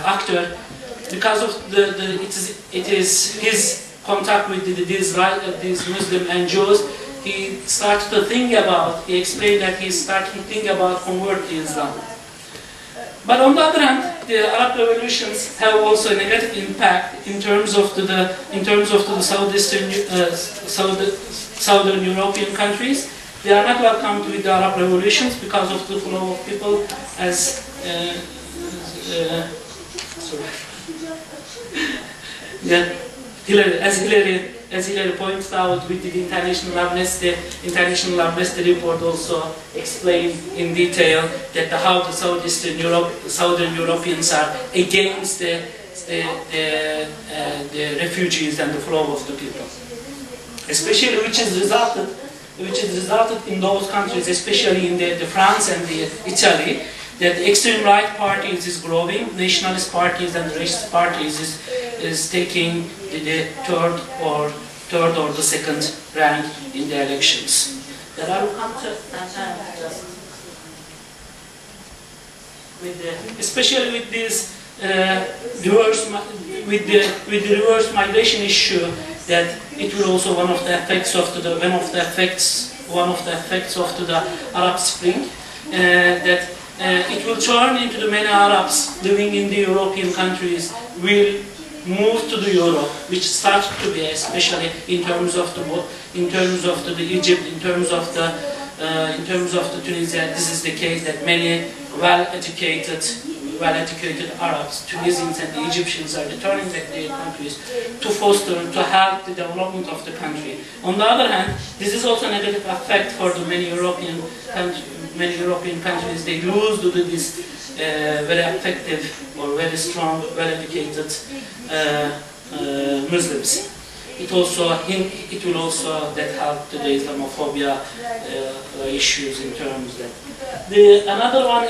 [SPEAKER 5] actor, because of it is his contact with these Muslim NGOs, he explained that he started to think about converting to Islam. But on the other hand, the Arab revolutions have also a negative impact in terms of the southern European countries. They are not welcomed with the Arab revolutions because of the flow of people, as Hillary points out with the International Amnesty report also explained in detail that how the Southern Europeans are against the refugees and the flow of the people, especially which is resulted in those countries, especially in the France and the Italy, that the extreme right parties is growing, nationalist parties and racist parties is taking the third or the second rank in the elections. Especially with this reverse migration issue, that it will also one of the effects of the Arab Spring, that it will turn into the many Arabs living in the European countries will move to the Europe, which started to be, especially in terms of the Egypt, in terms of the Tunisia. This is the case that many well-educated Arabs, Tunisians and the Egyptians are returning back to their countries to foster, to help the development of the country. On the other hand, this is also a negative effect for the many European countries. They lose due to this very effective or very strong, well-educated Muslims. It will also that help to the Islamophobia issues in terms that. Another one,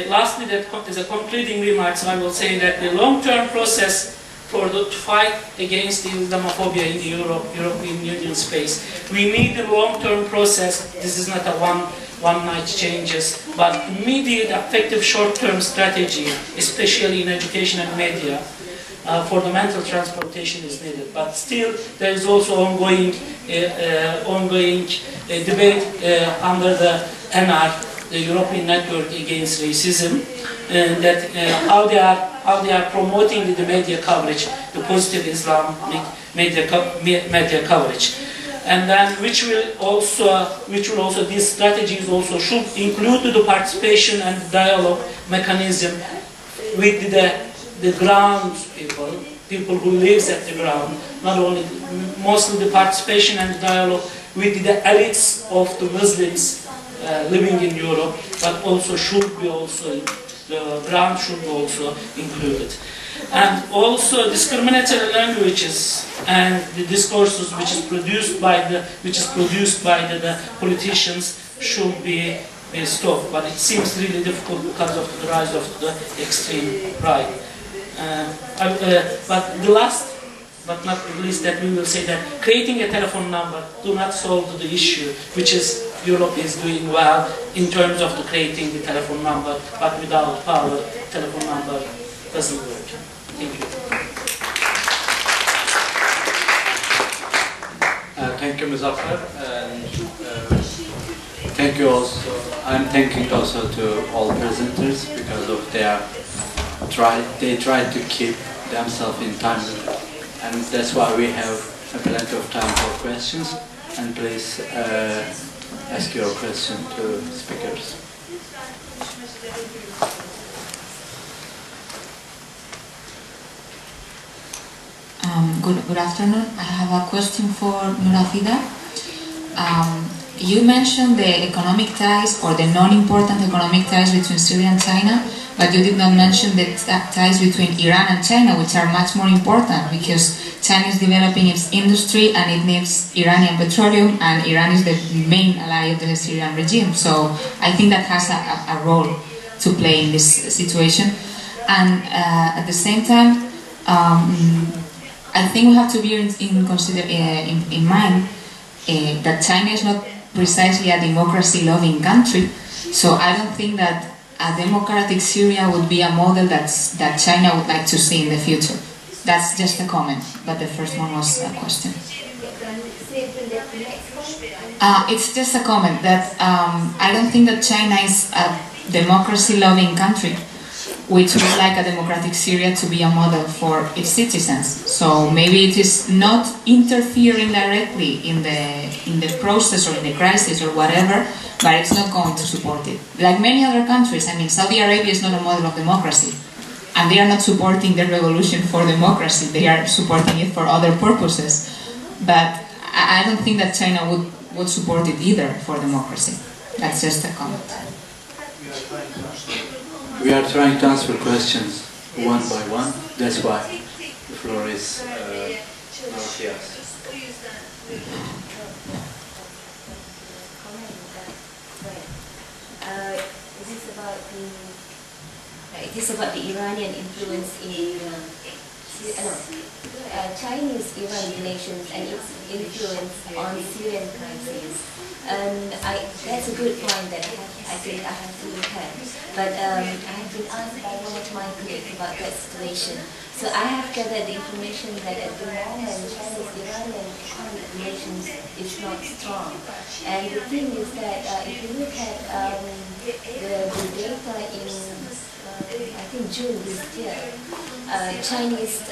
[SPEAKER 5] lastly, that as a concluding remarks, I will say that the long-term process to fight against the Islamophobia in the European Union space, we need a long-term process. This is not a one-night changes, but immediate, effective short-term strategy, especially in education and media. For the mental transportation is needed, but still there is also ongoing debate under the NR, the European Network Against Racism, that how they are promoting the media coverage, the positive Islamic media coverage, and then which will also these strategies also should include the participation and dialogue mechanism with the ground people who lives at the ground, not only, mostly the participation and dialogue with the elites of the Muslims living in Europe, but also the ground should be also included. And also discriminatory languages and the discourses which is produced by the politicians should be stopped. But it seems really difficult because of the rise of the extreme right. But the last, but not least, that we will say that creating a telephone number do not solve the issue, which is Europe is doing well in terms of creating the telephone number, but without power, telephone number doesn't work. Thank you.
[SPEAKER 1] Thank you, Muzaffer, and thank you also. I'm thanking also to all presenters because of they try to keep themselves in time, and that's why we have plenty of time for questions. And please ask your question to speakers.
[SPEAKER 6] Good afternoon. I have a question for Norafidah. You mentioned the economic ties or the non-important economic ties between Syria and China, but you did not mention the ties between Iran and China, which are much more important because China is developing its industry and it needs Iranian petroleum, and Iran is the main ally of the Syrian regime. So I think that has a role to play in this situation. And at the same time, I think we have to bear in mind that China is not precisely a democracy-loving country. So I don't think that a democratic Syria would be a model that China would like to see in the future. That's just a comment, but the first one was a question. It's just a comment that I don't think that China is a democracy-loving country, which would like a democratic Syria to be a model for its citizens. So maybe it is not interfering directly in the process or in the crisis or whatever, but it's not going to support it. Like many other countries, I mean, Saudi Arabia is not a model of democracy, and they are not supporting the revolution for democracy. They are supporting it for other purposes. But I don't think that China would support it either for democracy. That's just a comment.
[SPEAKER 1] We are trying to answer questions one by one. That's why the floor is yours.
[SPEAKER 3] It is about the Iranian influence in Chinese-Iran relations and its influence on Syrian crisis. And that's a good point that I think I have to look at. But I have been asked by one of my colleagues about that situation. So I have gathered the information that at the moment Chinese-Iranian economic relations is not strong. And the thing is that if you look at the data in I think June this year, Chinese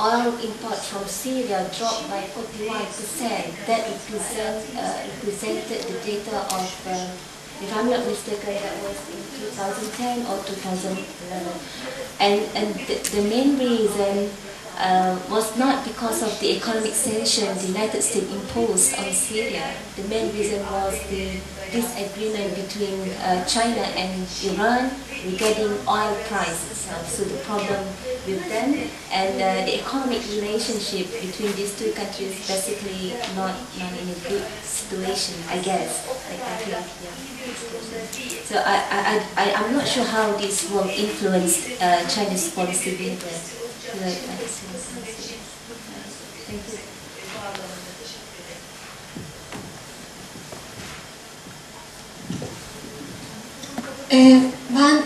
[SPEAKER 3] oil import from Syria dropped by 41%. That represented the data of, if I'm not mistaken, that was in 2010 or 2011. And the main reason was not because of the economic sanctions the United States imposed on Syria. The main reason was the disagreement between China and Iran regarding oil prices. So the problem with them and the economic relationship between these two countries basically not in a good situation, I guess. I think, yeah. So I'm not sure how this will influence Chinese policy with the Thank you.
[SPEAKER 7] Ben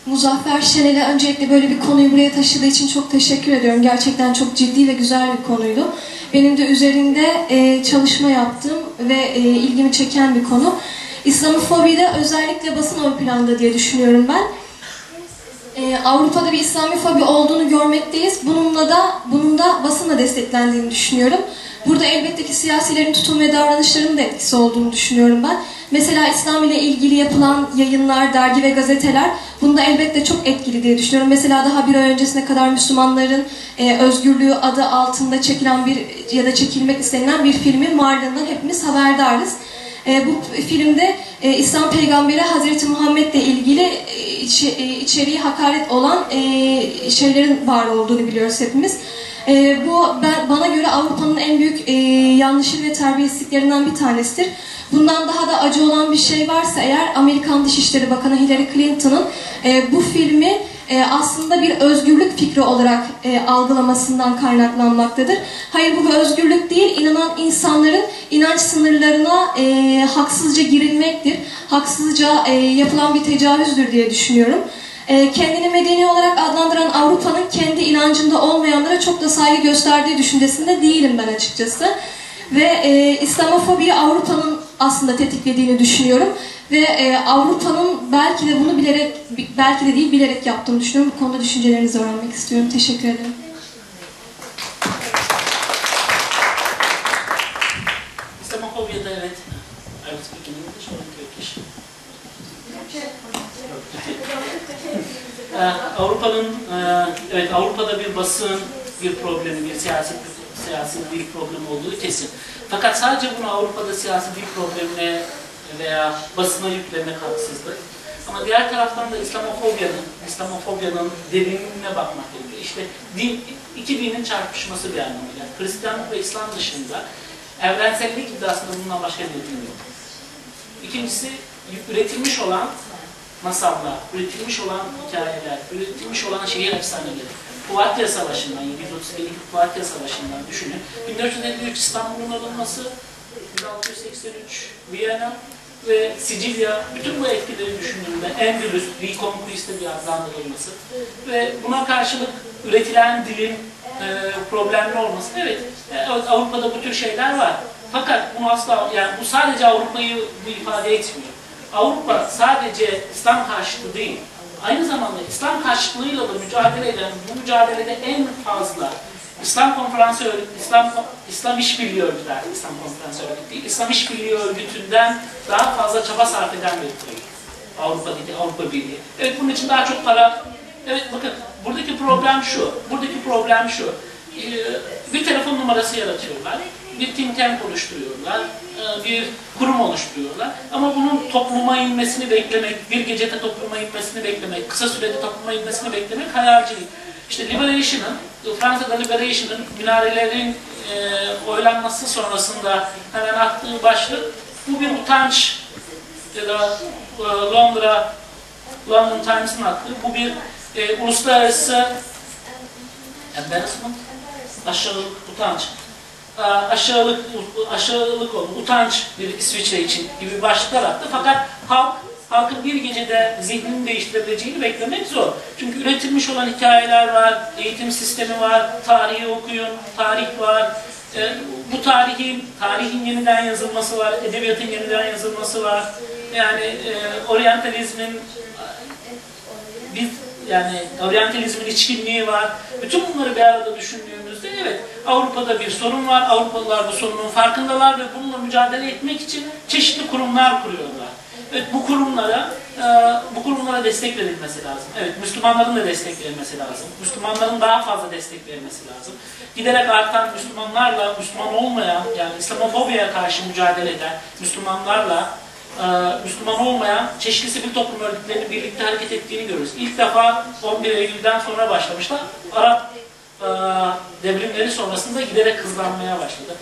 [SPEAKER 7] Muzaffer Senel'e öncelikle böyle bir konuyu buraya taşıdığı için çok teşekkür ediyorum. Gerçekten çok ciddi ve güzel bir konuydu. Benim de üzerinde çalışma yaptığım ve ilgimi çeken bir konu. İslamofobide özellikle basın ön planda diye düşünüyorum ben. Avrupa'da bir İslamifobi olduğunu görmekteyiz. Bunun da basınla desteklendiğini düşünüyorum. Burada elbette ki siyasilerin tutum ve davranışlarının da etkisi olduğunu düşünüyorum ben. Mesela İslam ile ilgili yapılan yayınlar, dergi ve gazeteler bunda elbette çok etkili diye düşünüyorum. Mesela daha bir ay öncesine kadar Müslümanların özgürlüğü adı altında çekilen ya da çekilmek istenilen bir filmin varlığından hepimiz haberdarız. Bu filmde İslam peygamberi Hazreti Muhammed ile ilgili içeriği hakaret olan şeylerin var olduğunu biliyoruz hepimiz. Bana göre Avrupa'nın en büyük yanlışı ve terbiyesizliklerinden bir tanesidir. Bundan daha da acı olan bir şey varsa eğer Amerikan Dışişleri Bakanı Hillary Clinton'ın bu filmi aslında bir özgürlük fikri olarak algılamasından kaynaklanmaktadır. Hayır, bu bir özgürlük değil, inanan insanların inanç sınırlarına haksızca girilmektir. Haksızca yapılan bir tecavüzdür diye düşünüyorum. Kendini medeni olarak adlandıran Avrupa'nın kendi inancında olmayanlara çok da saygı gösterdiği düşüncesinde değilim ben açıkçası. Ve İslamofobiyi Avrupa'nın aslında tetiklediğini düşünüyorum. Ve Avrupa'nın belki de bunu bilerek, belki de değil bilerek yaptığını düşünüyorum. Bu konuda düşüncelerinizi öğrenmek istiyorum. Teşekkür ederim.
[SPEAKER 5] İslamofobiyada evet. I was speaking English or Turkish? Avrupa'da bir basın, bir problemi, bir siyasi bir problem olduğu kesin. Fakat sadece bunu Avrupa'da siyasi bir problemine veya basına yüklemek haksızlık. Ama diğer taraftan da İslamofobyanın derinliğine bakmak gerekiyor. İşte iki dinin çarpışması bir anlamıyla. Hristiyanlık ve İslam dışında evrensellik iddiasında bundan başka bir din yok. İkincisi, üretilmiş olan masallar, üretilmiş olan hikayeler, üretilmiş olan şehir efsaneleri. Kroatya Savaşı'ndan, 1732 Kroatya Savaşı'ndan düşünün. 1453 İstanbul'un alınması, 1683 Viyana ve Sicilya, bütün bu etkileri düşündüğümde Endülüs, Reconquist'e bir adlandırılması ve buna karşılık üretilen dilin problemli olması. Evet, Avrupa'da bu tür şeyler var. Fakat bunu asla, yani bu sadece Avrupa'yı bu ifade etmiyor. Avrupa sadece İslam karşıtı değil, aynı zamanda İslam karşıtlığıyla da mücadele eden, bu mücadelede en fazla İslam İşbirliği Örgütü, İslam Konferansı Örgütü değil, İslam İşbirliği Örgütü'nden daha fazla çaba sarf eden bir kurum. Avrupa Birliği. Evet, bunun için daha çok para. Evet, bakın buradaki problem şu. Bir telefon numarası yaratıyorlar, bir think tank oluşturuyorlar, bir kurum oluşturuyorlar. Ama bunun topluma inmesini beklemek, bir gecede topluma inmesini beklemek, kısa sürede topluma inmesini beklemek hayalci. İşte Fransa'da Liberation'ın minarelerin oylanması sonrasında hemen attığı başlık, bu bir utanç, ya da London Times'ın attığı, bu bir uluslararası embarrassment, aşırılık, utanç. aşağılık oldu, utanç bir İsviçre için gibi başlıklar attı. Fakat halkın bir gecede zihnini değiştirebileceğini beklemek zor. Çünkü üretilmiş olan hikayeler var, eğitim sistemi var, tarihi okuyun, tarih var. Bu tarihin yeniden yazılması var, edebiyatın yeniden yazılması var. Yani oryantalizmin içkinliği var. Bütün bunları bir arada düşündüğümüzde evet, Avrupa'da bir sorun var. Avrupalılar bu sorunun farkındalar ve bununla mücadele etmek için çeşitli kurumlar kuruyorlar. Evet, bu kurumlara destek verilmesi lazım. Evet, Müslümanların da destek verilmesi lazım. Müslümanların daha fazla destek verilmesi lazım. Giderek artan Müslümanlarla, Müslüman olmayan, yani İslamofobiye karşı mücadele eden Müslümanlarla Müslüman olmayan çeşitli sivil toplum örgütlerinin birlikte hareket ettiğini görürüz. İlk defa 11 Eylül'den sonra başlamışlar. Arap devrimleri sonrasında giderek hızlanmaya başladı.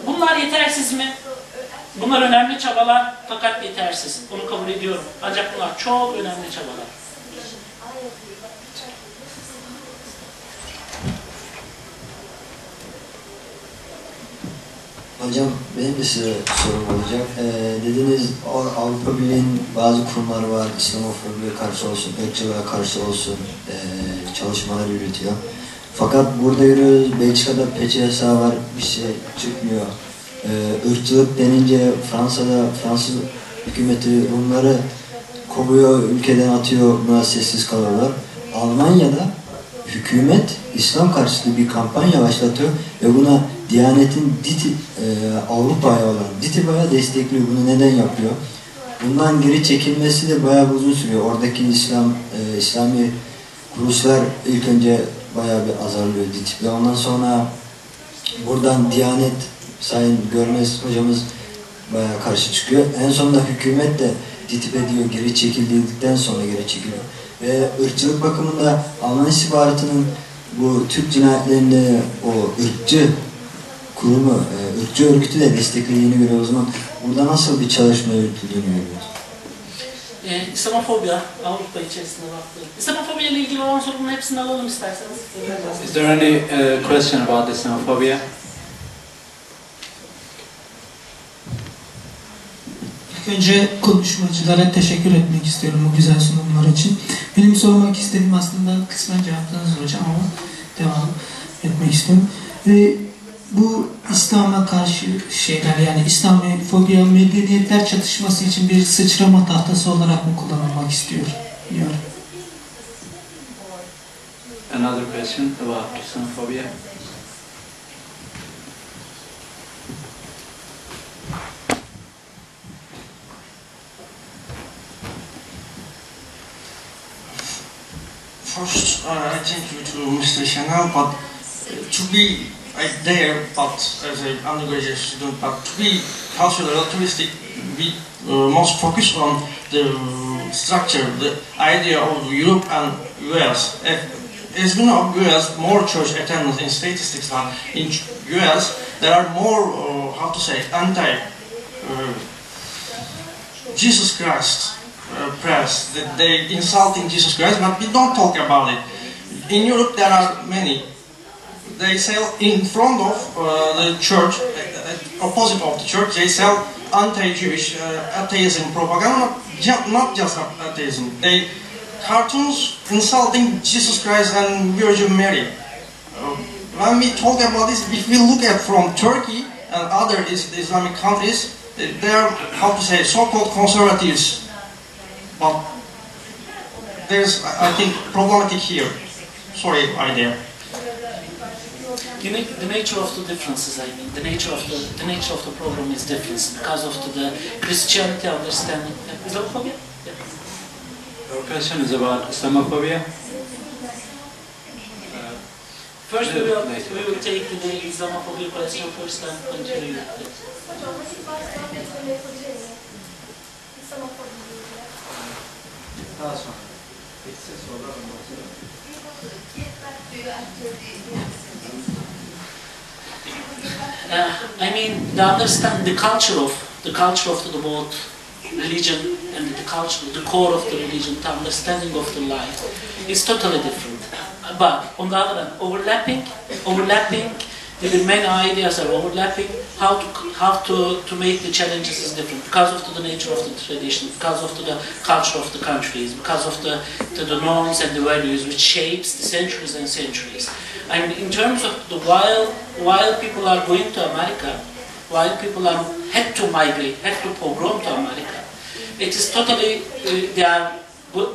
[SPEAKER 5] Bunlar yetersiz mi? Bunlar önemli çabalar fakat yetersiz. Bunu kabul ediyorum. Ancak bunlar çok önemli çabalar.
[SPEAKER 8] Hocam benim de size sorum olacak. Dediniz Avrupa Birliği'nin bazı kurumları var, İslamofobiye karşı olsun, ırkçılığa karşı olsun çalışmalar yürütüyor. Fakat burada görüyoruz, Belçika'da peçe yasağı var, bir şey çıkmıyor. Irkçılık denince Fransız hükümeti Rumları kovuyor, ülkeden atıyor, buna sessiz kalıyorlar. Almanya'da hükümet İslam karşıtı bir kampanya başlatıyor ve buna Diyanet'in Avrupa'ya olan DİTİBA'ya destekliyor. Bunu neden yapıyor? Bundan geri çekilmesi de bayağı uzun sürüyor. Oradaki İslami kuruluşlar ilk önce bayağı bir azarlıyor DİTİBA. Ondan sonra buradan Diyanet, Sayın Görmez hocamız bayağı karşı çıkıyor. En sonunda hükümet de DİTİBA diyor geri çekildikten sonra geri çekiliyor. Ve ırkçılık bakımında Alman istihbaratının bu Türk cinayetlerinde o ırkçı kurumu, ırkçı örgütü de desteklediğini görüyoruz. O zaman burada nasıl bir çalışma yürütüldüğünü görüyoruz.
[SPEAKER 5] İslamofobya, Avrupa içerisinde baktığım. İslamofobiya ile ilgili olan sorunun hepsini alalım isterseniz.
[SPEAKER 1] Is there any question about Islamophobia?
[SPEAKER 9] Önce konuşmacılara teşekkür etmek istiyorum bu güzel sunumlar için. Benim sormak istediğim aslında kısmen cevapladınız hocam ama devam etmek istiyorum. Bu İslam'a karşı şeyler, yani İslamofobiya medeniyetler çatışması için bir sıçrama tahtası olarak mı kullanılmak istiyor diyor.
[SPEAKER 1] Another question about Islamophobia.
[SPEAKER 10] First, I thank you to Mr. Senel, but to be there, but as an undergraduate student, but to be cultural relativistic, we most focus on the structure, the idea of Europe and US. As we know, US more church attendance in statistics than in US. There are more, how to say, Jesus Christ press. They insulting Jesus Christ, but we don't talk about it. In Europe, there are many. They sell in front of the church, opposite of the church, they sell anti-Jewish atheism propaganda, not just atheism. They cartoons insulting Jesus Christ and Virgin Mary. When we talk about this, if we look at from Turkey and other Islamic countries, they are, how to say, so-called conservatives. But there's, I think, problematic here. Sorry, idea.
[SPEAKER 5] The nature of the differences, I mean, the nature of the problem is different because of the Christianity understanding. Islamophobia? Yeah.
[SPEAKER 1] Your question is about Islamophobia?
[SPEAKER 5] First, we will take the Islamophobia question first and continue with it. I mean, the culture of both religion and the core of the religion, the understanding of the life is totally different. But on the other hand, overlapping the many ideas are overlapping. How to make the challenges is different because of the nature of the tradition, because of the culture of the countries, because of the norms and the values which shapes the centuries and centuries. I mean, in terms of the while people are going to America, while people had to migrate, had to pogrom to America, it is totally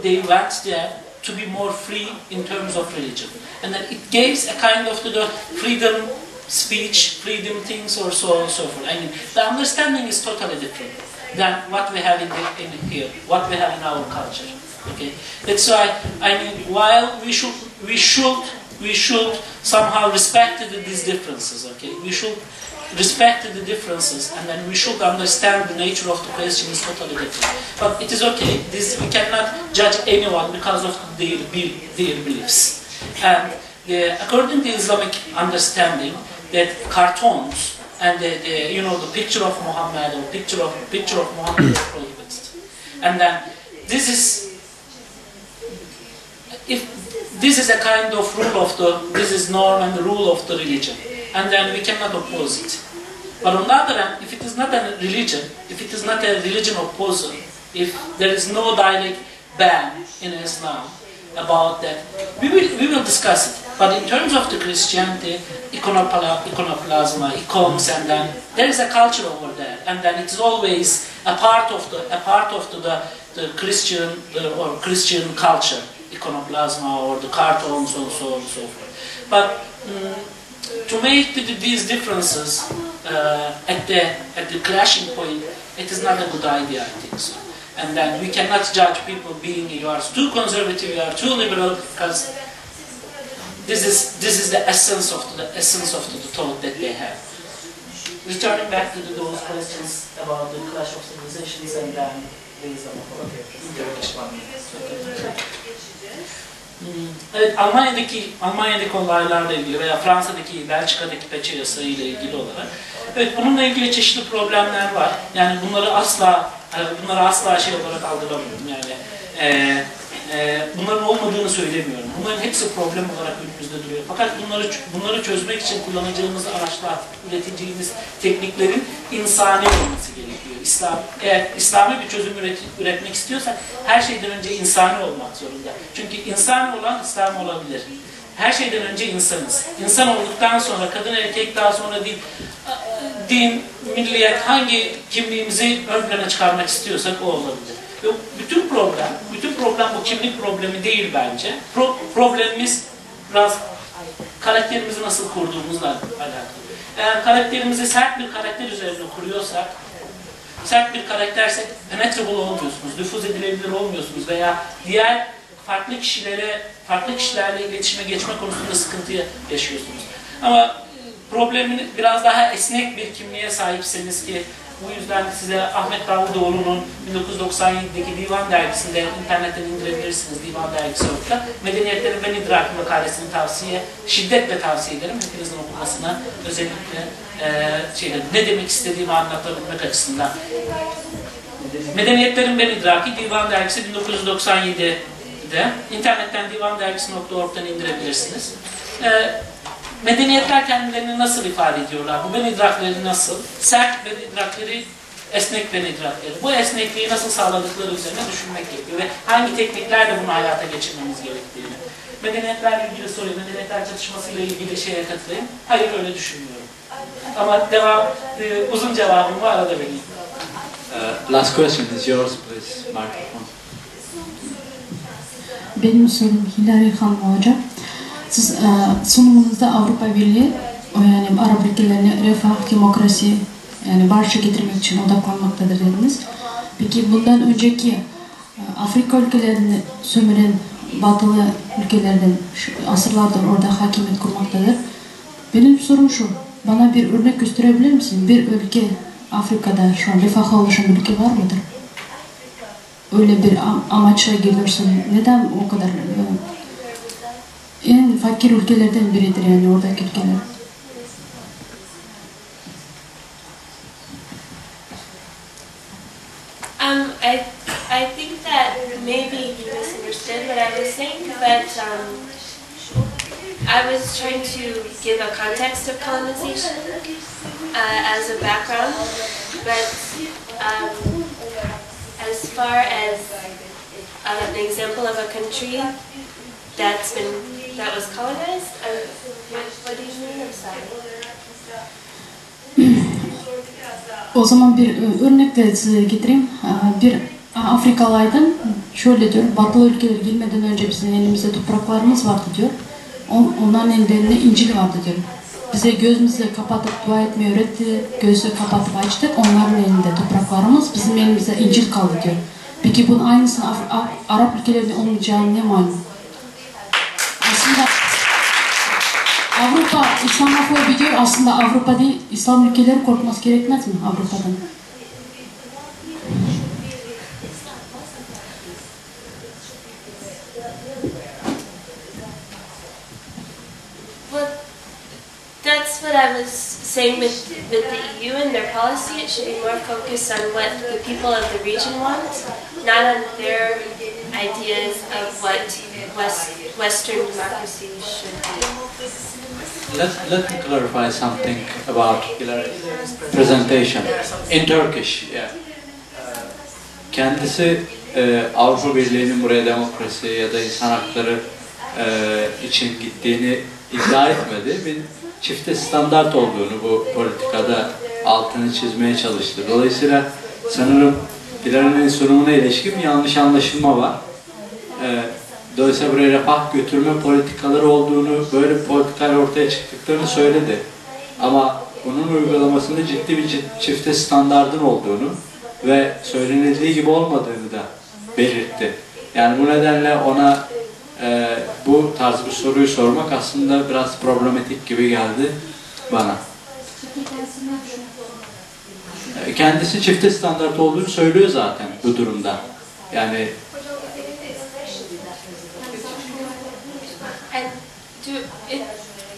[SPEAKER 5] they went there to be more free in terms of religion, and then it gives a kind of the freedom speech, freedom things, or so on and so forth. I mean, the understanding is totally different than what we have in here, what we have in our culture. Okay, that's why I mean, while we should somehow respect these differences. Okay, we should respect the differences, and then we should understand the nature of the question is totally different. But it is okay. We cannot judge anyone because of their beliefs. And according to Islamic understanding, that cartoons and the picture of Muhammad or picture of Muhammad is prohibited. And then this is a kind of rule of this is norm and the rule of the religion, and then we cannot oppose it. But on the other hand, if it is not a religion, if it is not a religion opposer, if there is no direct ban in Islam about that, we will discuss it. But in terms of the Christianity, iconoplasm, icons, and then there is a culture over there, and then it is always a part of the Christian or Christian culture, iconoplasm or the cartoons, and so on and so forth. But to make these differences at the clashing point, it is not a good idea, I think so. And then we cannot judge people being you are too conservative, you are too liberal, because this is the essence of the thought that they have. Returning back to those questions about the clash of civilizations and then the Islamophobia. Evet, Almanya'daki olaylarla ilgili veya Fransa'daki, Belçika'daki peçe yasağı ile ilgili olarak, evet, bununla ilgili çeşitli problemler var. Yani bunları asla şey olarak algılamıyorum. Yani bunların olmadığını söylemiyorum. Bunların hepsi problem olarak önümüzde duruyor. Fakat bunları çözmek için kullanacağımız araçlar, üreteceğimiz tekniklerin insani olması gerekiyor. Eğer İslami bir çözüm üretmek istiyorsak her şeyden önce insani olmak zorunda. Çünkü insani olan İslam olabilir. Her şeyden önce insanız. İnsan olduktan sonra kadın erkek, daha sonra din, milliyet, hangi kimliğimizi ön plana çıkarmak istiyorsak o olabilir. Ve bütün problem bu kimlik problemi değil bence. Problemimiz biraz karakterimizi nasıl kurduğumuzla alakalı. Eğer karakterimizi sert bir karakter üzerine kuruyorsak, sert bir karaktersek penetrable olmuyorsunuz, nüfuz edilebilir olmuyorsunuz veya diğer farklı kişilerle iletişime geçme konusunda sıkıntı yaşıyorsunuz. Ama problemini biraz daha esnek bir kimliğe sahipseniz ki bu yüzden size Ahmet Davutoğlu'nun 1997'deki Divan Dergisi'nde internetten indirebilirsiniz, Divan Dergisi orada. Medeniyetlerin Ben İdrakı makalesini şiddetle tavsiye ederim. Hepinizin okumasına, özellikle ne demek istediğimi anlatabilmek açısından. Medeniyetlerin Ben İdrakı, Divan Dergisi 1997'de. İnternetten divandergisi.org'dan indirebilirsiniz. Medeniyetler kendilerini nasıl ifade ediyorlar? Bu ben idrakleri nasıl? Sert ben idrakleri, esnek ben idrakleri. Bu esnekliği nasıl sağladıkları üzerine düşünmek gerekiyor ve hangi tekniklerle bunu hayata geçirmemiz gerektiğini. Medeniyetlerle ilgili soruyu, medeniyetler çatışmasıyla ilgili şeye katılayım. Hayır, öyle düşünmüyorum. Ama uzun cevabımı arada vereyim.
[SPEAKER 1] Last question is yours, please. Microphone.
[SPEAKER 11] Benim sorum Hilal Hanım hocam. Siz sunumunuzda Avrupa Birliği, yani Arap ülkelerine refah, demokrasi, yani barışı getirmek için odaklanmaktadır dediniz. Peki bundan önceki Afrika ülkelerini sömüren batılı ülkelerden asırlardır orada hakimiyet kurmaktadır. Benim sorum şu, bana bir örnek gösterebilir misin? Bir ülke Afrika'da şu an refaha ulaşan bir ülke var mıdır? Öyle bir amaçla geliyorsun. Neden o kadar en fakir ülkelerden biridir yani oradaki ülkeler?
[SPEAKER 2] I think that maybe you misunderstood what I was saying, but I was trying to give a context of colonization as a background, but as far as an example of a country that was colonized, what do you mean? I'm sorry.
[SPEAKER 11] O zaman bir örnek de size getireyim. Bir Afrikalı'ydan şöyle diyor, Batılı ülkeler girmeden önce bizim elimizde topraklarımız vardı diyor. Onların ellerinde İncil vardı diyor. Bize gözümüzle kapatıp dua etmeyi öğretti, gözle kapatıp açtık. Onların elinde topraklarımız, bizim elimizde İncil kaldı diyor. Peki bunun aynısını Arap ülkelerinde olmayacağını ne malum? Aslında Avrupa İslamofobi diyor, aslında Avrupa değil, İslam ülkeleri korkması gerekmez mi Avrupa'dan?
[SPEAKER 2] Well, that's what I was saying with the EU and their policy. It should be more focused on what the people of the region want, not on their ideas of what Western democracy should be.
[SPEAKER 1] Let me clarify something about presentation. In Turkish, yeah. Kendisi Avrupa Birliği'nin buraya demokrasi ya da insan hakları için gittiğini iddia etmedi. Bir çifte standart olduğunu bu politikada altını çizmeye çalıştı. Dolayısıyla sanırım Hilal'in sunumuna ilişkin bir yanlış anlaşılma var. Dolayısıyla buraya refah götürme politikaları olduğunu, böyle bir politikalar ortaya çıktıklarını söyledi. Ama bunun uygulamasında ciddi bir çifte standardın olduğunu ve söylenildiği gibi olmadığını da belirtti. Yani bu nedenle ona bu tarz bir soruyu sormak aslında biraz problematik gibi geldi bana. Kendisi çifte standart olduğunu söylüyor zaten bu durumda. Yani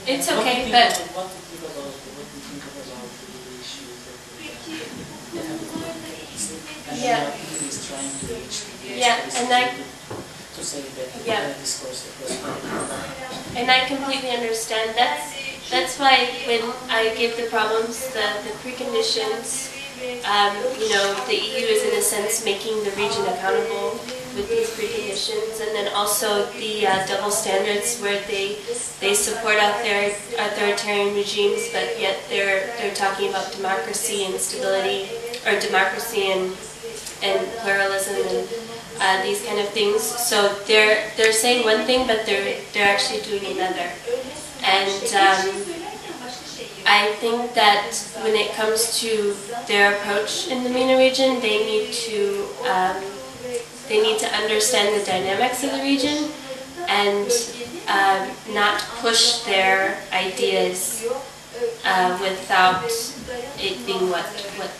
[SPEAKER 2] It's okay, but yeah, and I completely understand. That's why when I give the problems, the preconditions, you know, the EU is in a sense making the region accountable with these preconditions, and then also the double standards where they support authoritarian regimes, but yet they're talking about democracy and stability, or democracy and pluralism and these kind of things. So they're saying one thing, but they're actually doing another. And I think that when it comes to their approach in the MENA region, they need to understand the dynamics of the region and not push their ideas without it being what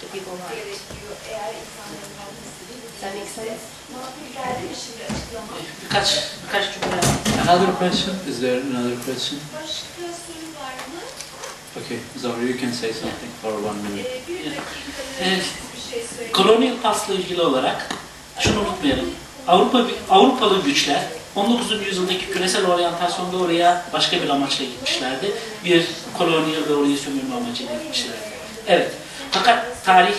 [SPEAKER 2] the people want. Does that make sense?
[SPEAKER 1] Another question? Is there another question? Okay, Muzaffer, you can say something for 1 minute.
[SPEAKER 5] Colonial pastla ilgili olarak şunu unutmayalım. Avrupalı güçler 19. yüzyıldaki küresel oryantasyonda oraya başka bir amaçla gitmişlerdi. Bir kolonyal ve orayı sömürme amacıyla gitmişlerdi. Evet. Fakat tarih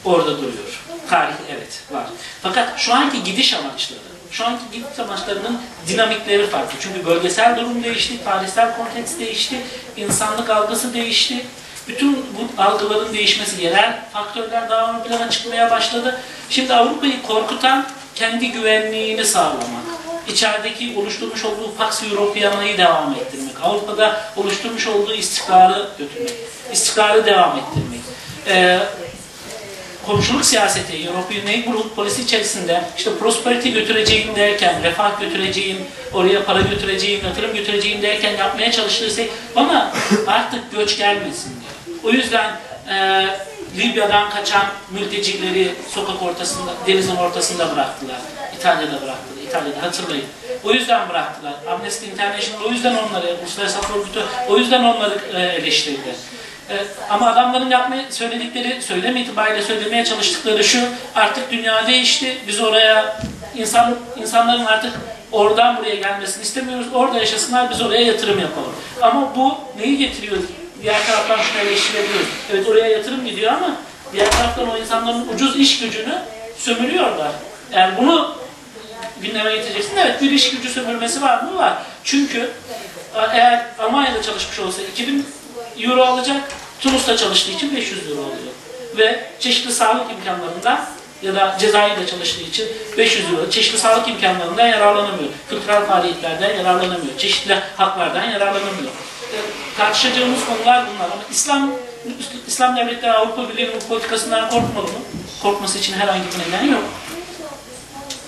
[SPEAKER 5] orada duruyor. Tarih evet var. Fakat şu anki gidiş amaçlarının dinamikleri farklı. Çünkü bölgesel durum değişti, tarihsel konteks değişti, insanlık algısı değişti. Bütün bu algıların değişmesi, yerel faktörler daha ön plana çıkmaya başladı. Şimdi Avrupa'yı korkutan kendi güvenliğini sağlamak, içerideki oluşturmuş olduğu Pax Europiana'yı devam ettirmek, Avrupa'da oluşturmuş olduğu istikrarı götürmek, istikrarı devam ettirmek. Komşuluk siyaseti, European Neighborhood Policy içerisinde işte prosperity götüreceğim derken, refah götüreceğim, oraya para götüreceğim, yatırım götüreceğim derken yapmaya çalıştığımız bana artık göç gelmesin diye. O yüzden Libya'dan kaçan mültecileri sokak ortasında, denizin ortasında bıraktılar. İtalya'da bıraktılar. İtalya'da hatırlayın. O yüzden bıraktılar. Amnesty International o yüzden onları, Uluslararası Hak Örgütü o yüzden onları eleştirdi. Ama adamların söyledikleri, söylem itibariyle söylemeye çalıştıkları şu, artık dünya değişti, biz oraya, insanların artık oradan buraya gelmesini istemiyoruz. Orada yaşasınlar, biz oraya yatırım yapalım. Ama bu neyi getiriyor? Diğer taraftan şunu eleştirebiliyoruz. Evet, oraya yatırım gidiyor ama diğer taraftan o insanların ucuz iş gücünü sömürüyorlar. Yani bunu gündeme getireceksin. Evet, bir iş gücü sömürmesi var mı? Var. Çünkü eğer Almanya'da çalışmış olsa 2000 euro alacak, Tunus'ta çalıştığı için 500 euro alıyor. Ve çeşitli sağlık imkanlarından ya da Cezayir'de çalıştığı için 500 euro, çeşitli sağlık imkanlarından yararlanamıyor. Kültürel faaliyetlerden yararlanamıyor. Çeşitli haklardan yararlanamıyor. Tartışacağımız konular bunlar ama İslam devletleri Avrupa Birliği'nin bu politikasından korkmalı mı? Korkması için herhangi bir neden yok.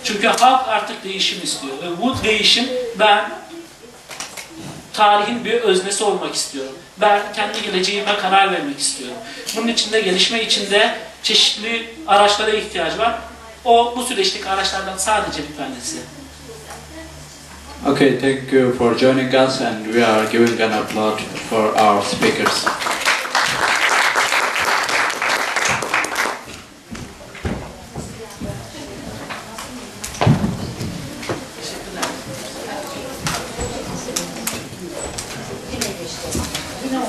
[SPEAKER 5] Çünkü halk artık değişim istiyor ve bu değişim, ben tarihin bir öznesi olmak istiyorum. Ben kendi geleceğime karar vermek istiyorum. Bunun için de, gelişme için de çeşitli araçlara ihtiyaç var. Bu süreçteki araçlardan sadece bir tanesi.
[SPEAKER 1] Okay, thank you for joining us, and we are giving an applause for our speakers.
[SPEAKER 5] No.